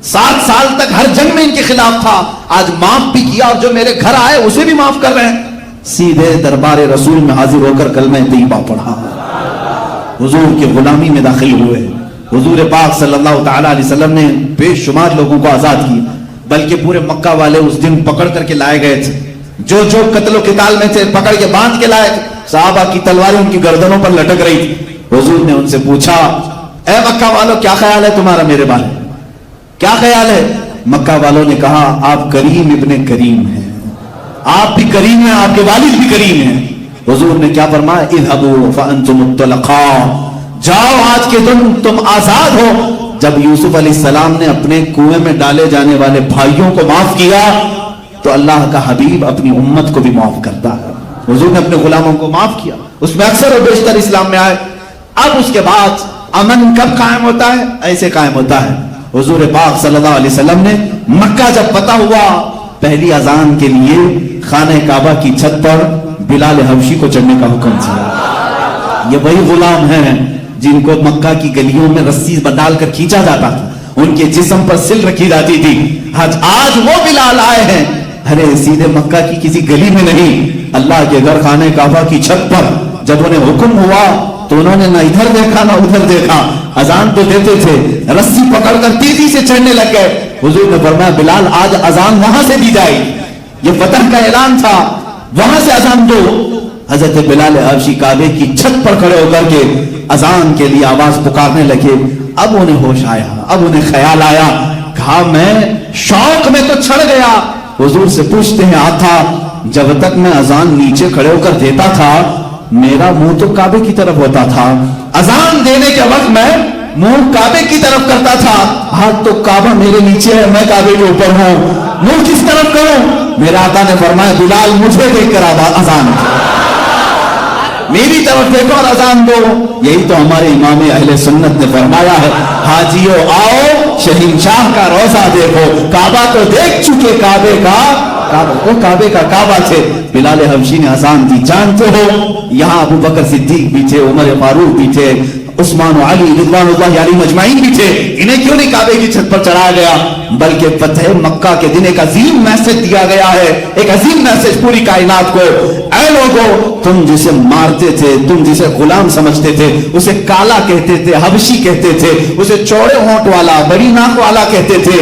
7 سال تک ہر جنگ میں ان کے خلاف تھا, آج معاف بھی کیا, اور جو میرے گھر آئے اسے بھی معاف کر رہے ہیں. سیدھے دربار رسول میں حاضر ہو کر کلمہ طیبہ پڑھا, حضور کی غلامی میں داخل ہوئے. حضور پاک صلی اللہ تعالی علیہ وسلم نے بے شمار لوگوں کو آزاد کیا, بلکہ پورے مکہ والے اس دن پکڑ کر کے لائے گئے تھے, جو جو قتل و قتال میں تھے پکڑ کے باندھ کے لائے تھے. صحابہ کی تلواریں ان کی گردنوں پر لٹک رہی تھی. حضور نے ان سے پوچھا اے مکہ والوں کیا خیال ہے تمہارا میرے بارے میں, کیا خیال ہے؟ مکہ والوں نے کہا آپ کریم ابن کریم ہیں, آپ بھی کریم ہیں, آپ کے والد بھی کریم ہیں. حضور نے کیا فرمایا؟ اذهبوا فانتم الطلقاء, جاؤ آج کے دن تم آزاد ہو. جب یوسف علیہ السلام نے اپنے کنویں میں ڈالے جانے والے بھائیوں کو معاف کیا تو اللہ کا حبیب اپنی امت کو بھی معاف کرتا ہے. حضور نے اپنے غلاموں کو معاف کیا, اس میں اکثر و بیشتر اسلام میں آئے. اب اس کے بعد امن کب قائم ہوتا ہے؟ ایسے قائم ہوتا ہے. حضور پاک صلی اللہ علیہ وسلم نے مکہ جب فتح ہوا, پہلی اذان کے لیے خانہ کعبہ کی چھت پر بلال حبشی کو چڑھنے کا حکم دیا. یہ وہی غلام ہیں جن کو مکہ کی گلیوں میں رسی ڈال کر کھینچا جاتا تھا, ان کے جسم پر سل رکھی جاتی تھی. آج وہ بلال آئے ہیں, ارے سیدھے مکہ کی کسی گلی میں نہیں, اللہ کے گھر خانہ کعبہ کی چھت پر. جب انہیں حکم ہوا تو انہوں نے نہ ادھر دیکھا نہ ادھر دیکھا, اذان تو دیتے تھے, رسی پکڑ کر تیزی سے چڑھنے لگ گئے. حضور نے فرمایا بلال آج اذان وہاں سے دی جائے, یہ فتح کا اعلان تھا, وہاں سے اذان دو. حضرت بلال حبشی کعبے کی چھت پر کھڑے ہو کر کے اذان کے لیے آواز پکارنے لگے. اب انہیں ہوش آیا, اب انہیں خیال آیا, کہا میں شوق میں تو چھڑ گیا. حضور سے پوچھتے ہیں آتا, جب تک میں اذان نیچے کھڑے ہو کر دیتا تھا میرا منہ تو کعبے کی طرف ہوتا تھا, اذان دینے کے وقت میں منہ کعبے کی طرف کرتا تھا, ہاتھ تو کعبہ میرے نیچے ہے, میں کعبے کے اوپر ہوں, منہ کس طرف کروں؟ میرا آقا نے فرمایا بلال مجھے دیکھ کر اذان میری طرف دیکھو اور اذان دو. یہی تو ہمارے امام اہل سنت نے فرمایا ہے, حاجیو آؤ شہنشاہ کا روضہ دیکھو. کعبہ تو دیکھ چکے, کعبے کا کعبے کا کعبہ تھے. بلال حبشی نے اذان دی. جانتے ہو یہاں ابو بکر صدیق بھی تھے, عمر فاروق بھی تھے, عثمان و علی رضوان اللہ علیہ مجمعین بھی تھے. انہیں کیوں نہیں کعبے کی چھت پر چڑھایا گیا؟ بلکہ فتح مکہ کے دن ایک عظیم میسج دیا گیا ہے, ایک عظیم میسج پوری کائنات کو. اے لوگوں تم جسے مارتے تھے, تم جسے غلام سمجھتے تھے, اسے کالا کہتے تھے, حبشی کہتے تھے, اسے چوڑے ہونٹ والا, بڑی ناک والا کہتے تھے,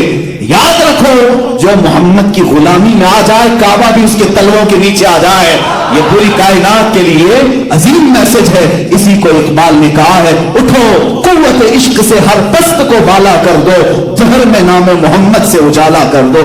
یاد رکھو جو محمد کی غلامی میں آ جائے کعبہ بھی اس کے تلووں کے نیچے آ جائے. یہ پوری کائنات کے لیے عظیم میسج ہے. اسی کو اقبال نے کہا ہے, اٹھو قوت عشق سے ہر پست کو بالا کر دو, جہر میں نام محمد سے اجالا کر دو.